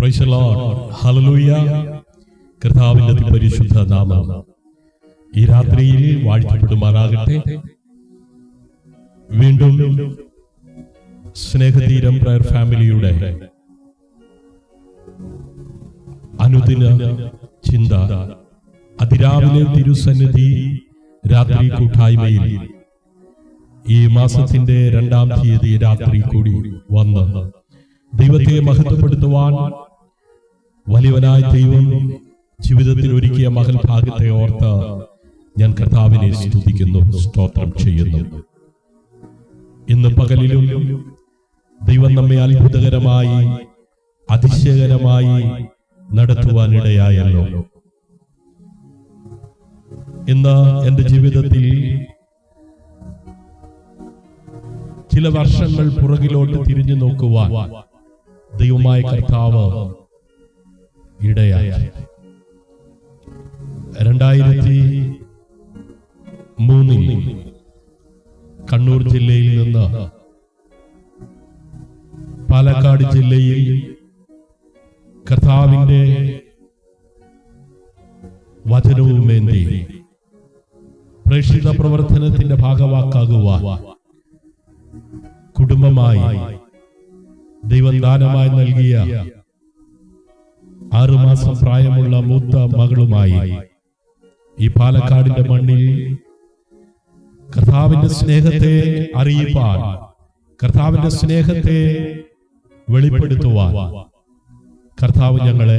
Price the Lord. Hallelujah. കർത്താവിന്റെ പരിശുദ്ധ നാമം ഈ രാത്രിയിൽ വാഴ്ത്തപ്പെടുമാറാകട്ടെ. വീണ്ടും സ്നേഹതീരം പ്രയർ ഫാമിലിയുടെ അനുദിന ചിന്ത, അതിരാവിലെ തിരുസന്നിധി രാത്രി കൂട്ടായ്മയിൽ ഈ മാസത്തിന്റെ 2-ാം തീയതി രാത്രി കൂടി വന്ന് ദൈവത്തെ മഹത്വപ്പെടുത്തുവാൻ വലിയവനായ ദൈവം ജീവിതത്തിൽ ഒരുക്കിയ മകൾ ഭാഗ്യത്തെ ഓർത്ത് ഞാൻ കർത്താവിനെ സ്തുതിക്കുന്നു, സ്തോത്രം ചെയ്യുന്നു. ഇന്ന് പകലിലും ദൈവം നമ്മെ അത്ഭുതകരമായി അതിശയകരമായി നടത്തുവാനിടയായല്ലോ. ഇന്ന് എൻ്റെ ജീവിതത്തിൽ ചില വർഷങ്ങൾ പുറകിലോട്ട് തിരിഞ്ഞു നോക്കുവാൻ ദൈവമായ കർത്താവ് ഇടയായി. 2003 കണ്ണൂർ ജില്ലയിൽ നിന്ന് പാലക്കാട് ജില്ലയിൽ കർത്താവിന്റെ വചനവുമേന്തി പ്രേക്ഷിത പ്രവർത്തനത്തിന്റെ ഭാഗവാക്കാകുവാൻ കുടുംബമായി ദൈവം ദാനമായി നൽകിയ 6 മാസം പ്രായമുള്ള മൂത്ത മകളുമായി ഈ പാലക്കാടിന്റെ മണ്ണിൽ കർത്താവിന്റെ സ്നേഹത്തെ അറിയിപ്പാൻ, കർത്താവിന്റെ സ്നേഹത്തെ വെളിപ്പെടുത്തുവാൻ കർത്താവ് ഞങ്ങളെ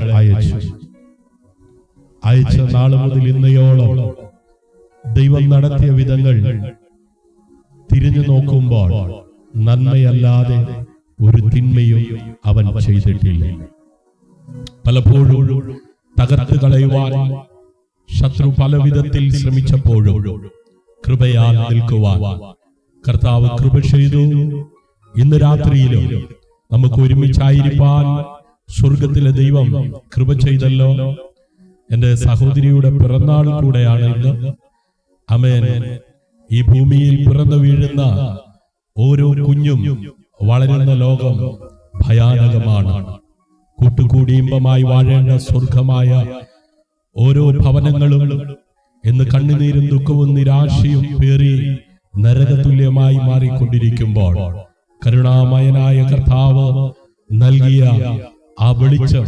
അയച്ച നാള് മുതൽ ഇന്നയോളം ദൈവം നടത്തിയ വിധങ്ങൾ തിരിഞ്ഞു നോക്കുമ്പോൾ നന്മയല്ലാതെ ഒരു തിന്മയും അവൻ ചെയ്തിട്ടില്ല. പലപ്പോഴും തകർത്ത് കളയുവാൻ ശത്രു പല വിധത്തിൽ ശ്രമിച്ചപ്പോഴും കൃപയാൽ നിൽക്കുവാൻ കർത്താവ് കൃപ ചെയ്തു. ഇന്ന് രാത്രിയിലും നമുക്ക് ഒരുമിച്ചായിരിക്കാൻ സ്വർഗത്തിലെ ദൈവം കൃപ ചെയ്തല്ലോ. എൻ്റെ സഹോദരിയുടെ പിറന്നാൾ കൂടെയാണ് ഇന്ന്. ആമേൻ. ഈ ഭൂമിയിൽ പിറന്നു വീഴുന്ന ഓരോ കുഞ്ഞും വളരുന്ന ലോകം ഭയാനകമാണ്. കൂട്ടുകൂടിയിമ്പമായി വാഴേണ്ട സ്വർഗമായ ഓരോ ഭവനങ്ങളും ഇന്ന് കണ്ണുനീരും ദുഃഖവും നിരാശയും പേറി നരകതുല്യമായി മാറിക്കൊണ്ടിരിക്കുമ്പോൾ കരുണാമയനായ കർത്താവ് നൽകിയ ആ വെളിച്ചം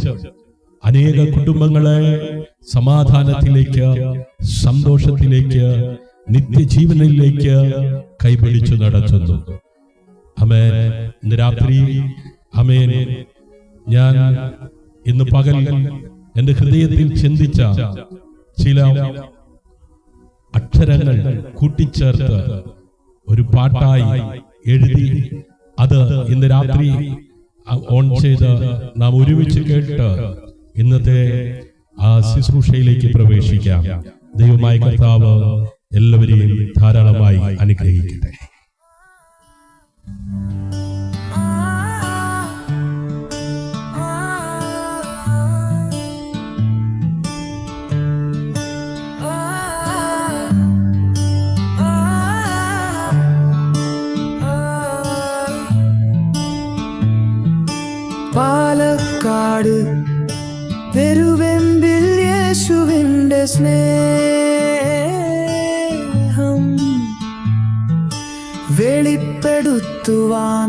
അനേക കുടുംബങ്ങളെ സമാധാനത്തിലേക്ക്, സന്തോഷത്തിലേക്ക്, നിത്യജീവനിലേക്ക് കൈപിടിച്ചു നടത്തുന്നു. ആമേൻ. ഇന്ന് രാത്രി ആമേൻ, ഞാൻ ഇന്ന് പകൽ എൻ്റെ ഹൃദയത്തിൽ ചിന്തിച്ച ചില അക്ഷരങ്ങൾ കൂട്ടിച്ചേർത്ത് ഒരു പാട്ടായി എഴുതി അത് ഇന്ന് രാത്രി ഓൺ ചെയ്ത് നാം ഒരുമിച്ച് കേട്ട് ഇന്നത്തെ ആ ശുശ്രൂഷയിലേക്ക് പ്രവേശിക്കാം. ദൈവമായ കർത്താവ് എല്ലാവരെയും ധാരാളമായി അനുഗ്രഹിക്കട്ടെ. പാലക്കാട് പെരുവെമ്പിൽ യേശുവിൻ്റെ സ്നേഹം വെളിപ്പെടുത്തുവാൻ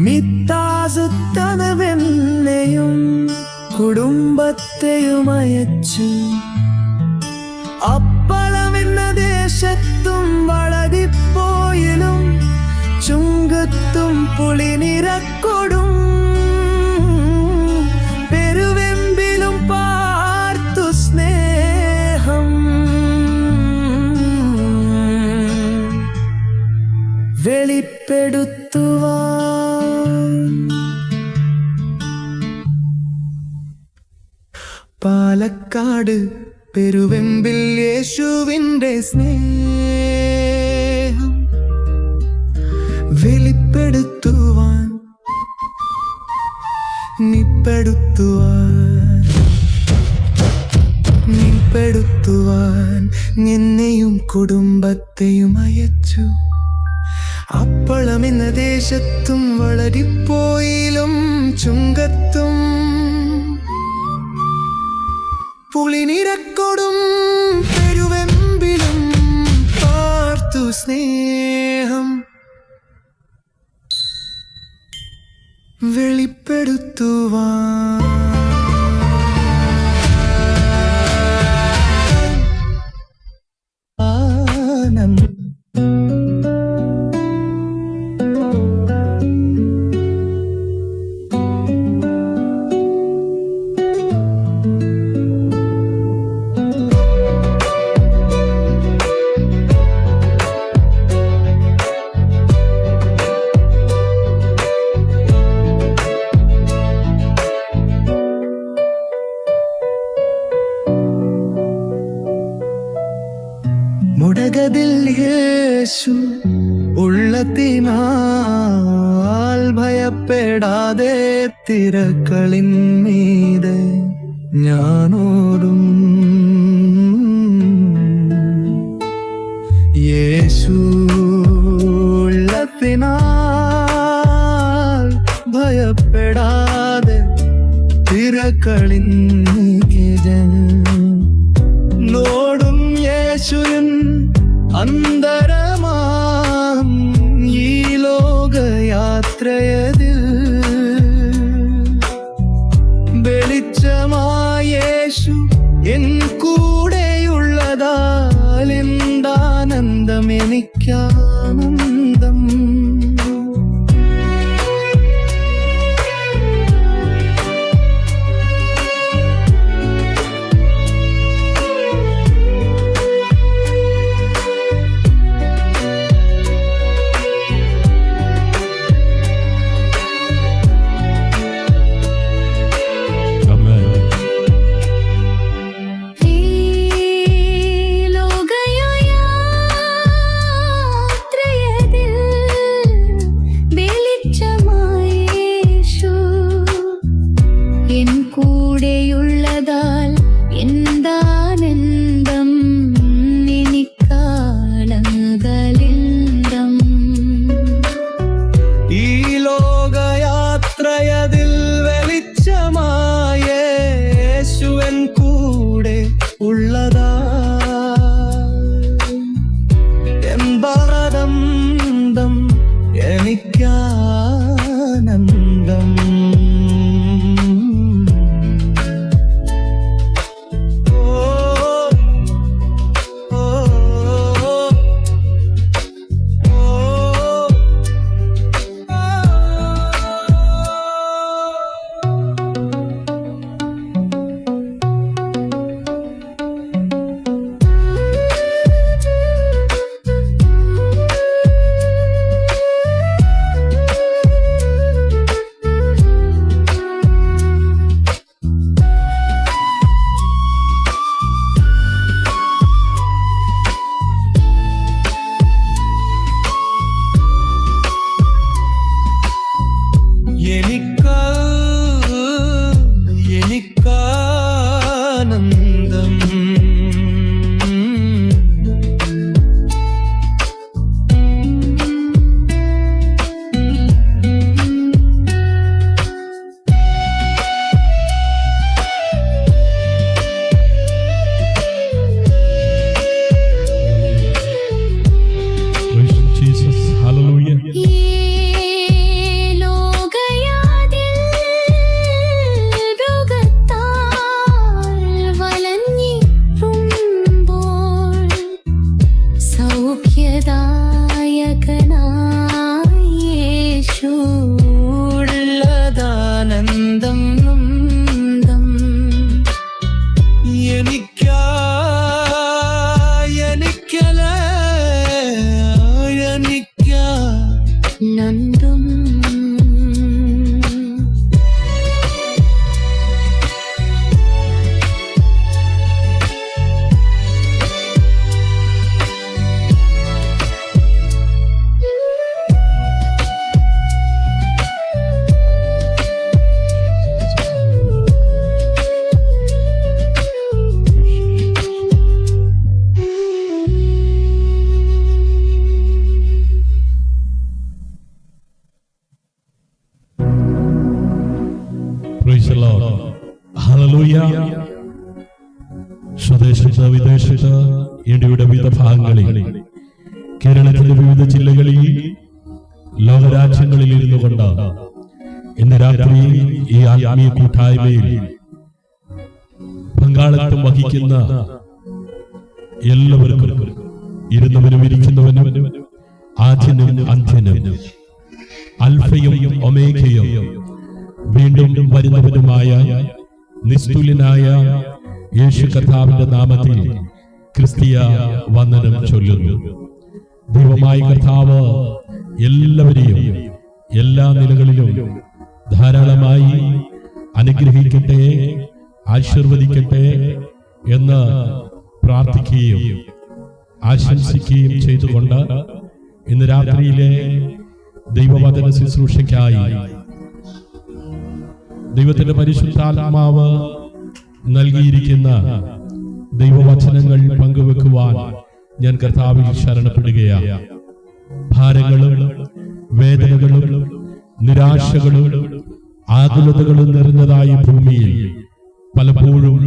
മിത്താസുത്തനവെന്നെയും കുടുംബത്തെയും അയച്ചു. അപ്പളമെന്ന ദേശത്തും വളരിപ്പോയിലും ചുങ്കത്തും പുളിനിരക്കൊടും പെരുവെമ്പിലും പാർത്തു സ്നേഹം വെളിപ്പെടുത്തുവാൻ. പാലക്കാട് പെരുവെമ്പിൽ യേശുവിൻ്റെ സ്നേഹം വെളിപ്പെടുത്തുവാൻ, നിപ്പെടുത്തുവാൻ എന്നെയും കുടുംബത്തെയും അയച്ചു. അപ്പളമെന്ന ദേശത്തും വളരിപ്പോയിലും ചുങ്കത്തും പുളിനിരക്കൊടും പെരുവെമ്പിലും പാർത്തു സ്നേഹം വെളിപ്പെടുത്തുവാൻ. മുടകതിൽ യേശു ഉള്ളതിനാൽ ഭയപ്പെടാതെ തിരക്കളിന്മീതെ ഞാനോടും. യേശു ഉള്ളതിനാൽ ഭയപ്പെടാതെ തിരക്കളിന്മീതെ നോടും. യേശുവിൻ അന്തരമാം ഈ ലോകയാത്രയതിൽ വെളിച്ചമായ യേശു എൻ കൂടെയുള്ളതാൽ എന്താനന്ദം, എനിക്കാനന്ദം. കൂടെയുള്ളതാൽ എന്താനന്ദം, എനിക്കാണകലിന്ദം. ഈ ലോകയാത്രയതിൽ വെളിച്ചമായ യേശുവൻ കൂടെ ഉള്ളതാ എന്താനന്ദം, എനിക്കാനന്ദം. എനിക്കാനന്ദം. Jesus, hallelujah. ഉള്ളതാനന്ദം നന്ദം. Praise the Lord. Hallelujah. സ്വദേശത്ത് വിദേശത്ത് ഇന്ത്യയുടെ വിവിധ ഭാഗങ്ങളിൽ, കേരളത്തിലെ വിവിധ ജില്ലകളിൽ, ലോകരാജ്യങ്ങളിൽ ഇരുന്നു കൊണ്ട് ഇന്ന് രാത്രി ഈ ആത്മീയ കൂട്ടായ്മയിൽ പങ്കാളിത്തം വഹിക്കുന്ന എല്ലാവർക്കും, ഇരുന്നവനും ഇരിക്കുന്നവനും, ആദ്യനും അന്ത്യനും, അൽഫയും ഒമേഗയും, വീണ്ടും വരുന്നവനുമായ നിസ്തുല്യനായ യേശു കർത്താവിന്റെ നാമത്തിൽ ക്രിസ്തീയ വന്ദനം ചൊല്ലുന്നു. ദൈവമായ കർത്താവ് എല്ലാവരെയും എല്ലാ നിലകളിലും ധാരാളമായി അനുഗ്രഹിക്കട്ടെ, ആശീർവദിക്കട്ടെ എന്ന് പ്രാർത്ഥിക്കുകയും ആശംസിക്കുകയും ചെയ്തുകൊണ്ട് ഇന്ന് രാത്രിയിലെ ദൈവവചന ശുശ്രൂഷയ്ക്കായി ദൈവത്തിന്റെ പരിശുദ്ധാത്മാവ് നൽകിയിരിക്കുന്ന ദൈവവചനങ്ങൾ പങ്കുവെക്കുവാൻ ഞാൻ കർത്താവിൽ ശരണപ്പെടുകയാണ്. ഭാരങ്ങളും വേദനകളും നിരാശകളും ആകുലതകളും നിറഞ്ഞതായ ഭൂമിയിൽ പലപ്പോഴും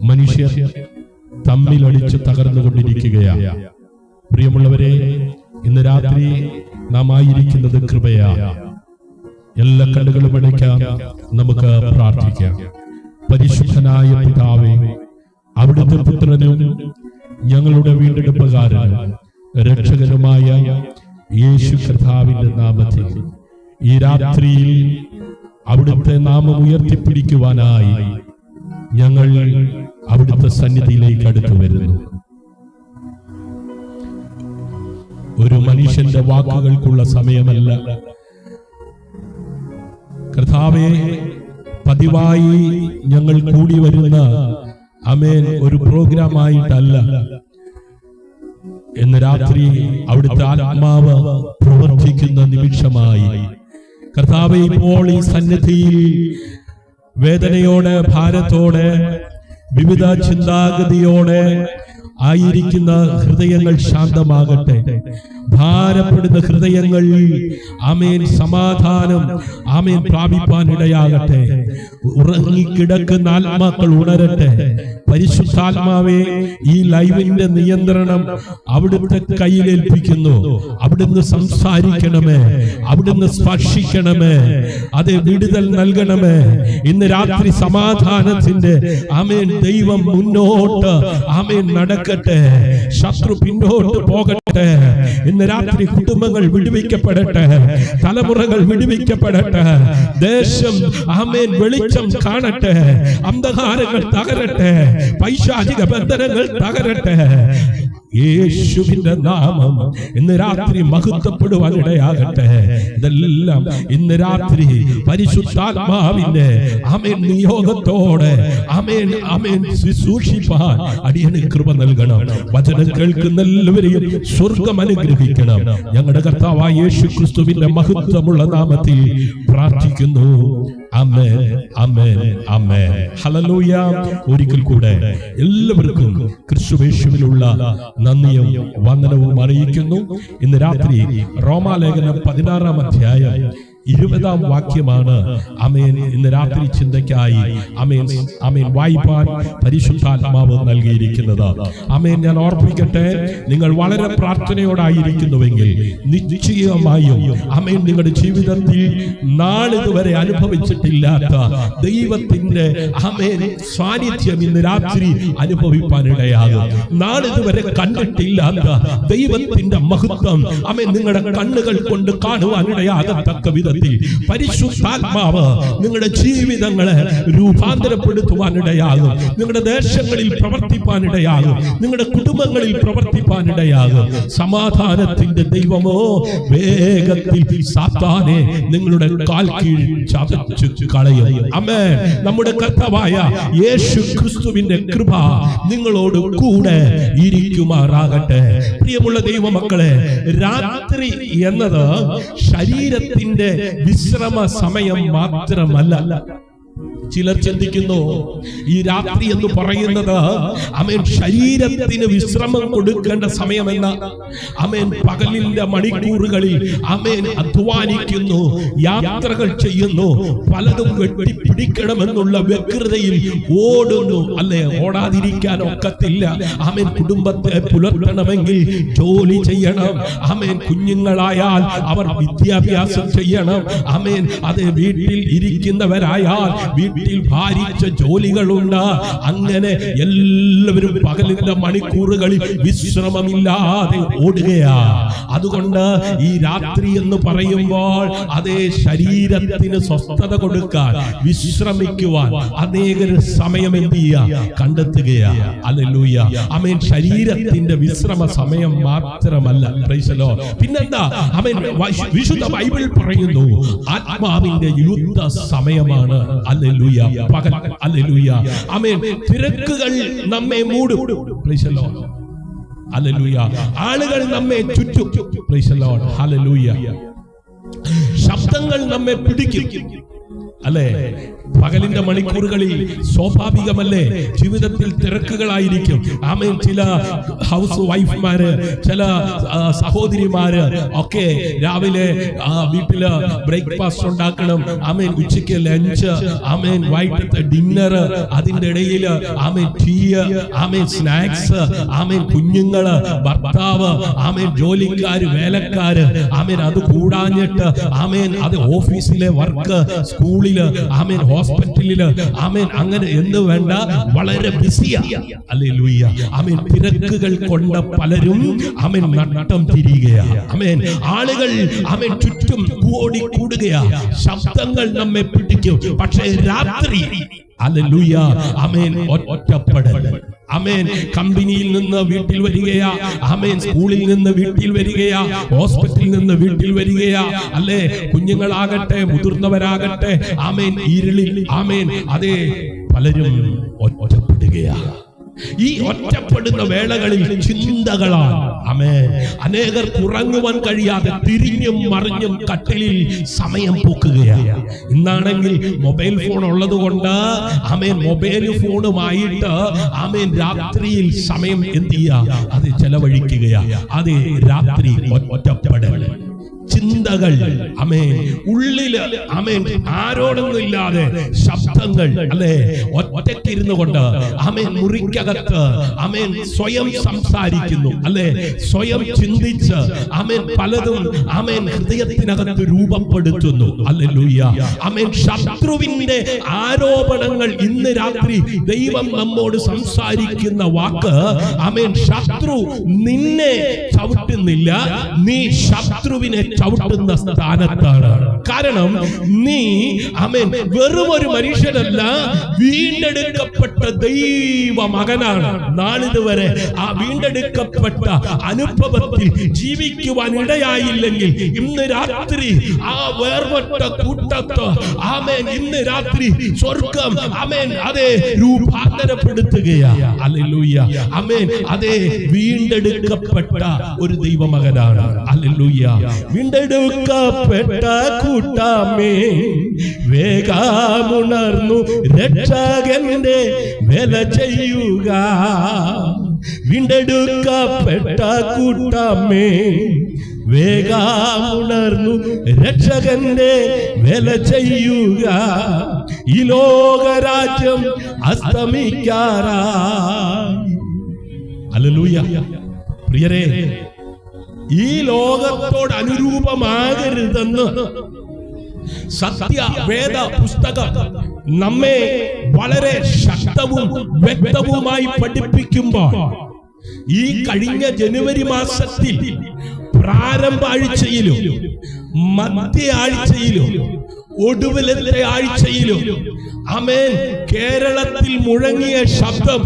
മനുഷ്യർ തമ്മിലടിച്ച് തകർന്നുകൊണ്ടിരിക്കുകയാണ്. പ്രിയമുള്ളവരെ, ഇന്ന് രാത്രി നാം ആയിരിക്കുന്നത് കൃപയാണ്. എല്ലാ കണ്ണുകളും അടയ്ക്കാം, നമുക്ക് പ്രാർത്ഥിക്കാം. പരിശുദ്ധനായ പിതാവേ, അവിടുത്തെ പുത്രനും ഞങ്ങളുടെ വീണ്ടെടുപ്പുകാരനും രക്ഷകനുമായ യേശു കർത്താവിന്റെ നാമത്തിൽ ഈ രാത്രിയിൽ അവിടുത്തെ നാമം ഉയർത്തിപ്പിടിക്കുവാനായി ഞങ്ങൾ അവിടുത്തെ സന്നിധിയിലേക്ക് അടുത്തു വരുന്നു. ഒരു മനുഷ്യന്റെ വാക്കുകൾക്കുള്ള സമയമല്ല കർത്താവേ, പതിവായി ഞങ്ങൾ കൂടി വരുന്ന ആമേൻ ഒരു പ്രോഗ്രാമായിട്ടല്ല. ഇന്ന് രാത്രി അവിടുത്തെ ആത്മാവ് പ്രവർത്തിക്കുന്ന നിമിഷമായി കർത്താവേ, ഇപ്പോൾ ഈ സന്നിധിയിൽ വേദനയോടെ, ഭാരത്തോടെ, വിവിധ ചിന്താഗതിയോടെ ആയിരിക്കുന്ന ഹൃദയങ്ങൾ ശാന്തമാകട്ടെ. ഭാരപ്പെടുന്ന ഹൃദയങ്ങൾ ആമേൻ സമാധാനം ആമേൻ പ്രാപിപ്പാൻ ഇടയാകട്ടെ. ഉറങ്ങിക്കിടക്കുന്ന ആത്മാക്കൾ ഉണരട്ടെ. പരിശുദ്ധാത്മാവേ, ഈ ലൈവിന്റെ നിയന്ത്രണം അവിടുത്തെ കയ്യിലേൽപ്പിക്കുന്നു. അവിടുന്ന് സംസാരിക്കണമേ, അവിടുന്ന് സ്പർശിക്കണമേ, അതേ വിടുതൽ നൽകണമേ. ഇന്ന് രാത്രി സമാധാനത്തിന്റെ ആമേൻ ദൈവം മുന്നോട്ട് ആമേൻ നടക്കട്ടെ. ശത്രു പിന്നോട്ട് പോകട്ടെ. ഇന്ന് രാത്രി കുടുംബങ്ങൾ വിടുവിക്കപ്പെടട്ടെ, തലമുറകൾ വിടുവിക്കപ്പെടട്ടെ, ദേശം ആമേൻ വെളിച്ചം കാണട്ടെ, അന്ധകാരങ്ങൾ തകരട്ടെ, പൈശാചിക ബന്ധനങ്ങൾ തകരട്ടെ. യേശുവിന്റെ നാമം ഇന്ന് രാത്രി മഹത്വപ്പെടുവാൻ ഇടയാകട്ടെ. ഇതെല്ലാം ഇന്ന് രാത്രി പരിശുദ്ധാത്മാവിന്റെ ആമേൻ നിയോഗത്തോടെ ആമേൻ ആമേൻ ശുശ്രൂഷിപ്പാൻ അടിയന് കൃപ നൽകണം. വചനം കേൾക്കുന്ന എല്ലാവരെയും സ്വർഗ്ഗം അനുഗ്രഹിക്കണം. ഞങ്ങളുടെ കർത്താവായ യേശു ക്രിസ്തുവിന്റെ മഹത്വമുള്ള നാമത്തിൽ പ്രാർത്ഥിക്കുന്നു. ആമേൻ, ആമേൻ, ആമേൻ. ഹല്ലേലൂയ. ഒരിക്കൽ കൂടെ എല്ലാവർക്കും ക്രിസ്തുയേശുവിലുള്ള നന്ദിയും വന്ദനവും അറിയിക്കുന്നു. ഇന്ന് രാത്രി റോമാലേഖനം 16-ാം അധ്യായം 20-ാം വാക്യമാണ് ആമേൻ ഇന്ന് രാത്രി ചിന്തയ്ക്കായി ആമേൻ ആമേൻ വായിപ്പാൻ പരിശുദ്ധാത്മാവ് നൽകിയിരിക്കുന്നത്. ആമേൻ, ഞാൻ ഓർപ്പിക്കട്ടെ, നിങ്ങൾ വളരെ പ്രാർത്ഥനയോടായിരിക്കുന്നുവെങ്കിൽ നിശ്ചയമായും ആമേൻ നിങ്ങളുടെ ജീവിതത്തിൽ നാളിതുവരെ അനുഭവിച്ചിട്ടില്ലാത്ത ദൈവത്തിന്റെ ആമേൻ സാന്നിധ്യം ഇന്ന് രാത്രി അനുഭവിപ്പാൻ ഇടയാകും. നാളിതുവരെ കണ്ടിട്ടില്ലാത്ത ദൈവത്തിന്റെ മഹത്വം ആമേൻ നിങ്ങളുടെ കണ്ണുകൾ കൊണ്ട് കാണുവാൻ ഇടയാകത്തക്ക വിധം പരിശുദ്ധാത്മാവ് നിങ്ങളുടെ ജീവിതങ്ങളെ രൂപാന്തരപ്പെടുത്തുവാനിടയാകും. നിങ്ങളുടെ ദേശങ്ങളിൽ പ്രവർത്തിപ്പാനിടയാകും. നിങ്ങളുടെ കുടുംബങ്ങളിൽ പ്രവർത്തിപ്പാനിടയാകും. സമാധാനത്തിന്റെ ദൈവമോ വേഗത്തിൽ സാത്താനെ നിങ്ങളുടെ കാൽ കീഴിൽ ചതച്ചു കളയും. ആമേൻ. നമ്മുടെ കർത്താവായ യേശു ക്രിസ്തുവിന്റെ കൃപ നിങ്ങളോട് കൂടെ ഇരിക്കുമാറാകട്ടെ. പ്രിയമുള്ള ദൈവമക്കളെ, രാത്രി എന്നത് ശരീരത്തിന്റെ വിശ്രമ സമയം മാത്രമല്ല. ചിലർ ചിന്തിക്കുന്നു ഈ രാത്രി എന്ന് പറയുന്നത് ആമേൻ ശരീരത്തിന് വിശ്രമം കൊടുക്കേണ്ട സമയമെന്ന. ആമേൻ പകലിന്റെ മണിക്കൂറുകളിൽ ആമേൻ അധ്വാനിക്കുന്നു, യാത്രകൾ ചെയ്യുന്നു, പലതും വെട്ടിപ്പിടിക്കണമെന്നുള്ള വ്യഗ്രതയിൽ ഓടുന്നു. അല്ലെ, ഓടാതിരിക്കാൻ ഒക്കത്തില്ല. ആമേൻ കുടുംബത്തെ പുലർത്തണമെങ്കിൽ ജോലി ചെയ്യണം. ആമേൻ കുഞ്ഞുങ്ങളായാൽ അവർ വിദ്യാഭ്യാസം ചെയ്യണം. ആമേൻ അത് വീട്ടിൽ ഇരിക്കുന്നവരായാൽ വീട്ടിൽ ഭാരിച്ച ജോലികളുണ്ട്. അങ്ങനെ എല്ലാവരും പകലിന്റെ മണിക്കൂറുകളിൽ വിശ്രമമില്ലാതെ ഓടുകയാ. അതുകൊണ്ട് ഈ രാത്രി എന്ന് പറയുമ്പോൾ അതേ ശരീരത്തിന് സ്വസ്ഥത കൊടുക്കാൻ, വിശ്രമിക്കുവാൻ അനേകർ സമയം എന്ത് ചെയ്യുക, കണ്ടെത്തുകയാ. ഹല്ലേലൂയ. ആമേൻ. ശരീരത്തിന്റെ വിശ്രമ സമയം മാത്രമല്ല, പ്രൈസ് ദി ലോർഡ്, പിന്നെന്താ? ആമേൻ. വിശുദ്ധ ബൈബിൾ പറയുന്നു ആത്മാവിന്റെ യുദ്ധ സമയമാണ്. ഹല്ലേലൂയ. പകൽ. ഹല്ലേലൂയ. ആമേൻ. തിരക്കുകൾ നമ്മെ മൂടും. Price the Lord. ഹല്ലേലൂയ. ആളുകൾ നമ്മെ ചുറ്റും. Price the Lord. ഹല്ലേലൂയ. ശബ്ദങ്ങൾ നമ്മെ പിടിക്കും. അല്ലേ, പകലിന്റെ മണിക്കൂറുകളിൽ സ്വാഭാവികമല്ലേ ജീവിതത്തിൽ തിരക്കുകളായിരിക്കും. ആമേൻ. ചില ഹൗസ് വൈഫ്മാര്, ചില സഹോദരിമാര് ഒക്കെ രാവിലെ വീട്ടില് ബ്രേക്ക്ഫാസ്റ്റ് ഉണ്ടാക്കണം. ആമേൻ. ഉച്ചയ്ക്ക് ലഞ്ച്, ആമേൻ. വൈകിട്ടത്തെ ഡിന്നർ, അതിന്റെ ഇടയിൽ ആമേൻ ടീ, ആമേൻ സ്നാക്സ്, ആമേൻ കുഞ്ഞുങ്ങള്, ഭർത്താവ്, ആമേൻ ജോലിക്കാര്, വേലക്കാര്, ആമേൻ അത് കൂടാഞ്ഞിട്ട് ആമേൻ അത് ഓഫീസിലെ വർക്ക്, സ്കൂളില്, ആമേൻ ഹോസ്പിറ്റലില്, ആമേൻ അങ്ങനെ എന്ന് വേണ്ട, വളരെ ബിസിയാ. ഹല്ലേലൂയ. ആമേൻ. തിരക്കുകൾ കൊണ്ട് പലരും ആമേൻ നട്ടം തിരിയുകയാ. ആമേൻ. ആളുകൾ ആമേൻ ചുറ്റും ഓടിക്കൂടുകയാ. ശബ്ദങ്ങൾ നമ്മെ പിടിക്കും. പക്ഷേ രാത്രി, ഹല്ലേലൂയ, ആമേൻ, ഒറ്റപ്പെടൽ. ആമേൻ. കമ്പനിയിൽ നിന്ന് വീട്ടിൽ വരികയാ. ആമേൻ. സ്കൂളിൽ നിന്ന് വീട്ടിൽ വരികയാ. ഹോസ്പിറ്റലിൽ നിന്ന് വീട്ടിൽ വരികയാ. അല്ലേ, കുഞ്ഞുങ്ങളാകട്ടെ, മുതിർന്നവരാകട്ടെ, ആമേൻ ഇരുളിൽ, ആമേൻ അതേ പലരും ഒറ്റപ്പെടുകയാ. ഈ ഒറ്റപ്പെടുന്ന വേളകളിൽ ചിന്തകളാണ്. ആമേൻ. അനേകർ ഉറങ്ങുവാൻ കഴിയാതെ തിരിഞ്ഞും മറിഞ്ഞും കട്ടിലിൽ സമയം പോക്കുകയാണ്. ഇന്നാണെങ്കിൽ മൊബൈൽ ഫോൺ ഉള്ളത് കൊണ്ട് ആമേൻ മൊബൈൽ ഫോണുമായിട്ട് ആമേൻ രാത്രിയിൽ സമയം എന്ത് ചെയ്യുക, അത് ചെലവഴിക്കുകയാണ്. അത് രാത്രി ഒറ്റപ്പെടൽ, ചിന്തകൾ. ആമേൻ. ഉള്ളില് ആമേൻ ആരോടൊന്നുമില്ലാതെ ശബ്ദങ്ങൾ. അല്ലേ, ഒറ്റയ്ക്കിരുന്നു കൊണ്ട് ആമേൻ മുറിക്കകത്ത് ആമേൻ സ്വയം സംസാരിക്കുന്നു. അല്ലേ, സ്വയം ചിന്തിച്ച് ആമേൻ പലതും ആമേൻ ഹൃദയത്തിനകത്ത് രൂപപ്പെടുത്തുന്നു. ഹല്ലേലൂയ. ആമേൻ. ശത്രുവിന്റെ ആരോപണങ്ങൾ ഇന്ന് രാത്രി ദൈവം നമ്മോട് സംസാരിക്കുന്ന വാക്ക്, ആമേൻ, ശത്രു നിന്നെ ചവിട്ടുന്നില്ല, നീ ശത്രുവിനെ ചവിട്ടുന്ന സ്ഥാനത്താണ്. കാരണം നീ ആമേൻ വെറും ഒരു മനുഷ്യനല്ല, വീണ്ടെടുക്കപ്പെട്ട ദൈവ മകനാണ്. നാളിതുവരെ ആ വീണ്ടെടുക്കപ്പെട്ട അനുഭവത്തിൽ ജീവിക്കുവാൻ ഇടയായില്ലെങ്കിൽ ഇന്ന് രാത്രി ആ വേർപെട്ട കൂട്ടത്ത് ആമേൻ ഇന്ന് രാത്രി സ്വർഗം ആമേൻ അതേ രൂപാന്തരപ്പെടുത്തുകയാണ്. ഹല്ലേലൂയ. ആമേൻ. അതേ വീണ്ടെടുക്കപ്പെട്ട ഒരു ദൈവമകനാണ്. ഹല്ലേലൂയ. വീണ്ടെടുക്കപ്പെട്ട കൂട്ടമേ വേഗമുണർന്നു രക്ഷകന്റെ വേല ചെയ്യുക. വീണ്ടെടുക്കപ്പെട്ട കൂട്ടമേ വേഗമുണർന്നു രക്ഷകന്റെ വേല ചെയ്യുക. ഈ ലോകരാജ്യം അസ്തമിക്കാറായി. ഹല്ലേലൂയ. പ്രിയരേ, ഈ ലോകത്തോട് അനുരൂപമാകരുതെന്ന് സത്യവേദ പുസ്തകം നമ്മെ വളരെ ശക്തവും വ്യക്തവുമായി പഠിപ്പിക്കുമ്പോൾ ഈ കഴിഞ്ഞ ജനുവരി മാസത്തിൽ പ്രാരംഭ ആഴ്ചയിലും മധ്യ ആഴ്ചയിലും ഒടുവിലത്തെ ആഴ്ചയിലും ആമേൻ കേരളത്തിൽ മുഴങ്ങിയ ശബ്ദം,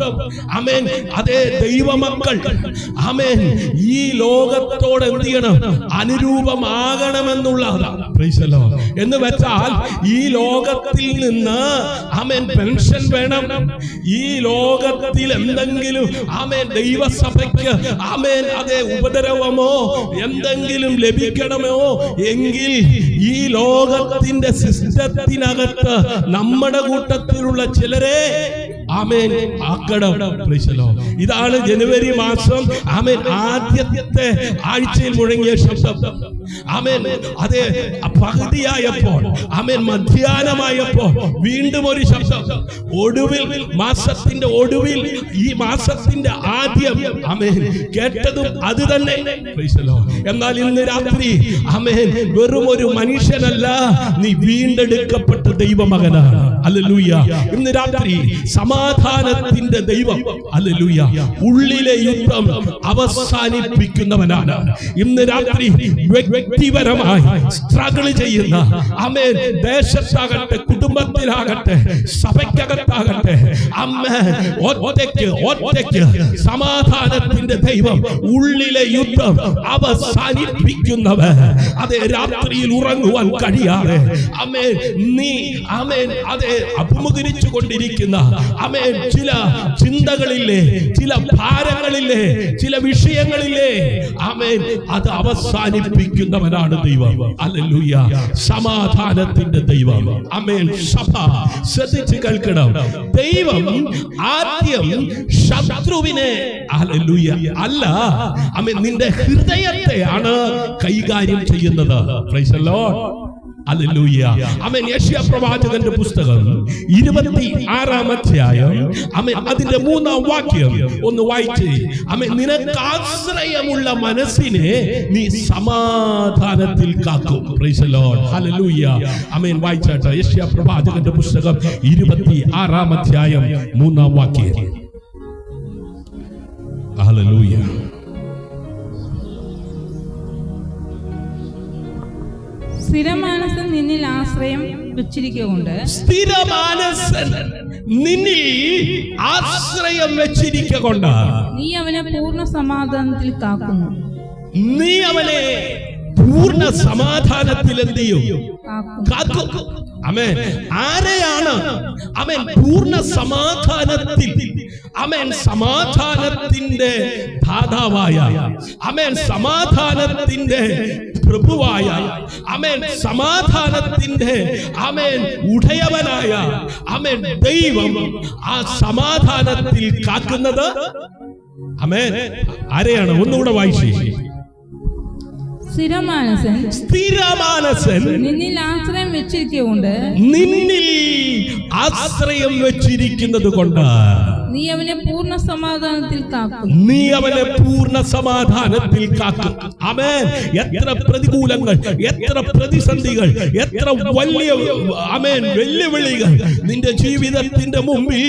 ആമേൻ അതേ ദൈവമക്കൾ ആമേൻ ഈ ലോകത്തോട് എന്ത് ചെയ്യണം, അനുരൂപമാകണമെന്നുള്ളതാണ്. എന്ന് വെച്ചാൽ ഈ ലോകത്തിൽ നിന്ന് ആമേൻ പെൻഷൻ വേണം, ഈ ലോകത്തിൽ എന്തെങ്കിലും ആമേൻ ദൈവസഭയ്ക്ക് ആമേൻ അതേ ഉപദ്രവമോ എന്തെങ്കിലും ലഭിക്കണമോ എങ്കിൽ ഈ ലോകത്തിന്റെ സിസ്റ്റത്തിനകത്ത് നമ്മുടെ കൂട്ടത്തിലുള്ള ചിലരെ ആമേൻ ആക്കണം. ഇതാണ് ജനുവരി മാസം ആമേൻ ആദ്യത്തെ ആഴ്ചയിൽ മുഴങ്ങിയ ശബ്ദം. ആമേൻ അതെ, പകുതിയായപ്പോൾ ആമേൻ മധ്യാഹ്നമായപ്പോൾ വീണ്ടും ഒരു ശബ്ദം. ഒടുവിൽ മാസത്തിന്റെ ഒടുവിൽ ഈ മാസത്തിന്റെ ആദ്യം ആമേൻ കേട്ടതും അത് തന്നെ. എന്നാൽ ഇന്ന് രാത്രി ആമേൻ വെറും ഒരു മനുഷ്യനല്ല, നീ വീണ്ടെടുക്കപ്പെട്ട ദൈവമകനാണ്. ഹല്ലേലൂയ. ഇന്ന് രാത്രി സമാധാനത്തിന്റെ ദൈവം ഹല്ലേലൂയ ഉള്ളിലെ യുദ്ധം അവസാനിപ്പിക്കുന്നവനാണ്. ഇന്ന് രാത്രി വ്യക്തിപരമായി സ്ട്രഗിൾ ചെയ്യുന്ന ആമേൻ ദേശത്താകട്ടെ, കുടുംബത്തിലാകട്ടെ, സഭയ്ക്കകത്താകട്ടെ, ഒറ്റയ്ക്ക് സമാധാനത്തിന്റെ ദൈവം ഉള്ളിലെ യുദ്ധം അവസാനിപ്പിക്കുന്നവൻ. അതേ, രാത്രിയിൽ ഉറങ്ങുവാൻ കഴിയാതെ ആമേൻ നീ ആമേൻ അതെ അഭിമുഖീകരിച്ചു കൊണ്ടിരിക്കുന്ന ആമേൻ ചില ചിന്തകളില്ലേ, ചില ഭാരങ്ങളില്ലേ, ചില വിഷയങ്ങളില്ലേ, ആമേൻ അത് അവസാനിപ്പിക്കുന്നവനാണ് ദൈവം. ഹല്ലേലൂയ. സമാധാനത്തിന്റെ ദൈവം. ആമേൻ. സഭ ശ്രദ്ധിച്ച് കേൾക്കണം. ദൈവം ആദ്യം ശത്രുവിനെ ഹല്ലേലൂയ അല്ല, ആമേൻ നിന്റെ ഹൃദയത്തെയാണ് കൈകാര്യം ചെയ്യുന്നത്. Price the Lord. ഹല്ലേലൂയ. ആമേൻ. യെശയ്യാ പ്രവാചകന്റെ പുസ്തകം 26-ാം അധ്യായം ആമേൻ അതിന്റെ 3-ാം വാക്യം ഒന്ന് വായിച്ചേ. ആമേൻ. നിനക്ക് ആശ്രയമുള്ള മനസ്സിനെ നീ സമാധാനത്തിൽ കാക്കും. Price the Lord. ഹല്ലേലൂയ. ആമേൻ. വായിച്ചാട്ടെ. യെശയ്യാ പ്രവാചകന്റെ പുസ്തകം 26-ാം അധ്യായം 3-ാം വാക്യം. ഹല്ലേലൂയ. സ്ഥിരമാനസൻ നിന്നിൽ ആശ്രയം വെച്ചിരിക്കൊണ്ട്, സ്ഥിരമാനസൻ നിന്നിൽ ആശ്രയം വെച്ചിരിക്കൊണ്ട് നീ അവനെ പൂർണ്ണ സമാധാനത്തിൽ കാക്കുന്നു. നീ അവനെ പൂർണ്ണ സമാധാനത്തിൽ എന്ത് ചെയ്യും? കാക്കും. ആമേൻ. ആരെയാണ് ആമേൻ പൂർണ്ണ സമാധാനത്തിൽ? ആമേൻ സമാധാനത്തിന്റെ ദാതാവായ, ആമേൻ സമാധാനത്തിന്റെ പ്രഭുവായ, ആമേൻ സമാധാനത്തിന്റെ ആമേൻ ഉടയവനായ ആമേൻ ദൈവം ആ സമാധാനത്തിൽ കാക്കുന്നത്. ആമേൻ. ആരെയാണ്? ഒന്നുകൂടെ വായിച്ചേ. സ്ഥിരമാനസൻ നിന്നിൽ ആശ്രയം വെച്ചിരിക്കൊണ്ട്, നിന്നിൽ ആശ്രയം വെച്ചിരിക്കുന്നത് കൊണ്ട് നീ അവനെ പൂർണ്ണ സമാധാനത്തിൽ കാക്കും. നീ അവനെ പൂർണ്ണ സമാധാനത്തിൽ കാക്കും. ആമേൻ. എത്ര പ്രതികൂലങ്ങൾ, എത്ര പ്രതിസന്ധികൾ, എത്ര വലിയ ആമേൻ വെല്ലുവിളികൾ നിന്റെ ജീവിതത്തിന്റെ മുമ്പിൽ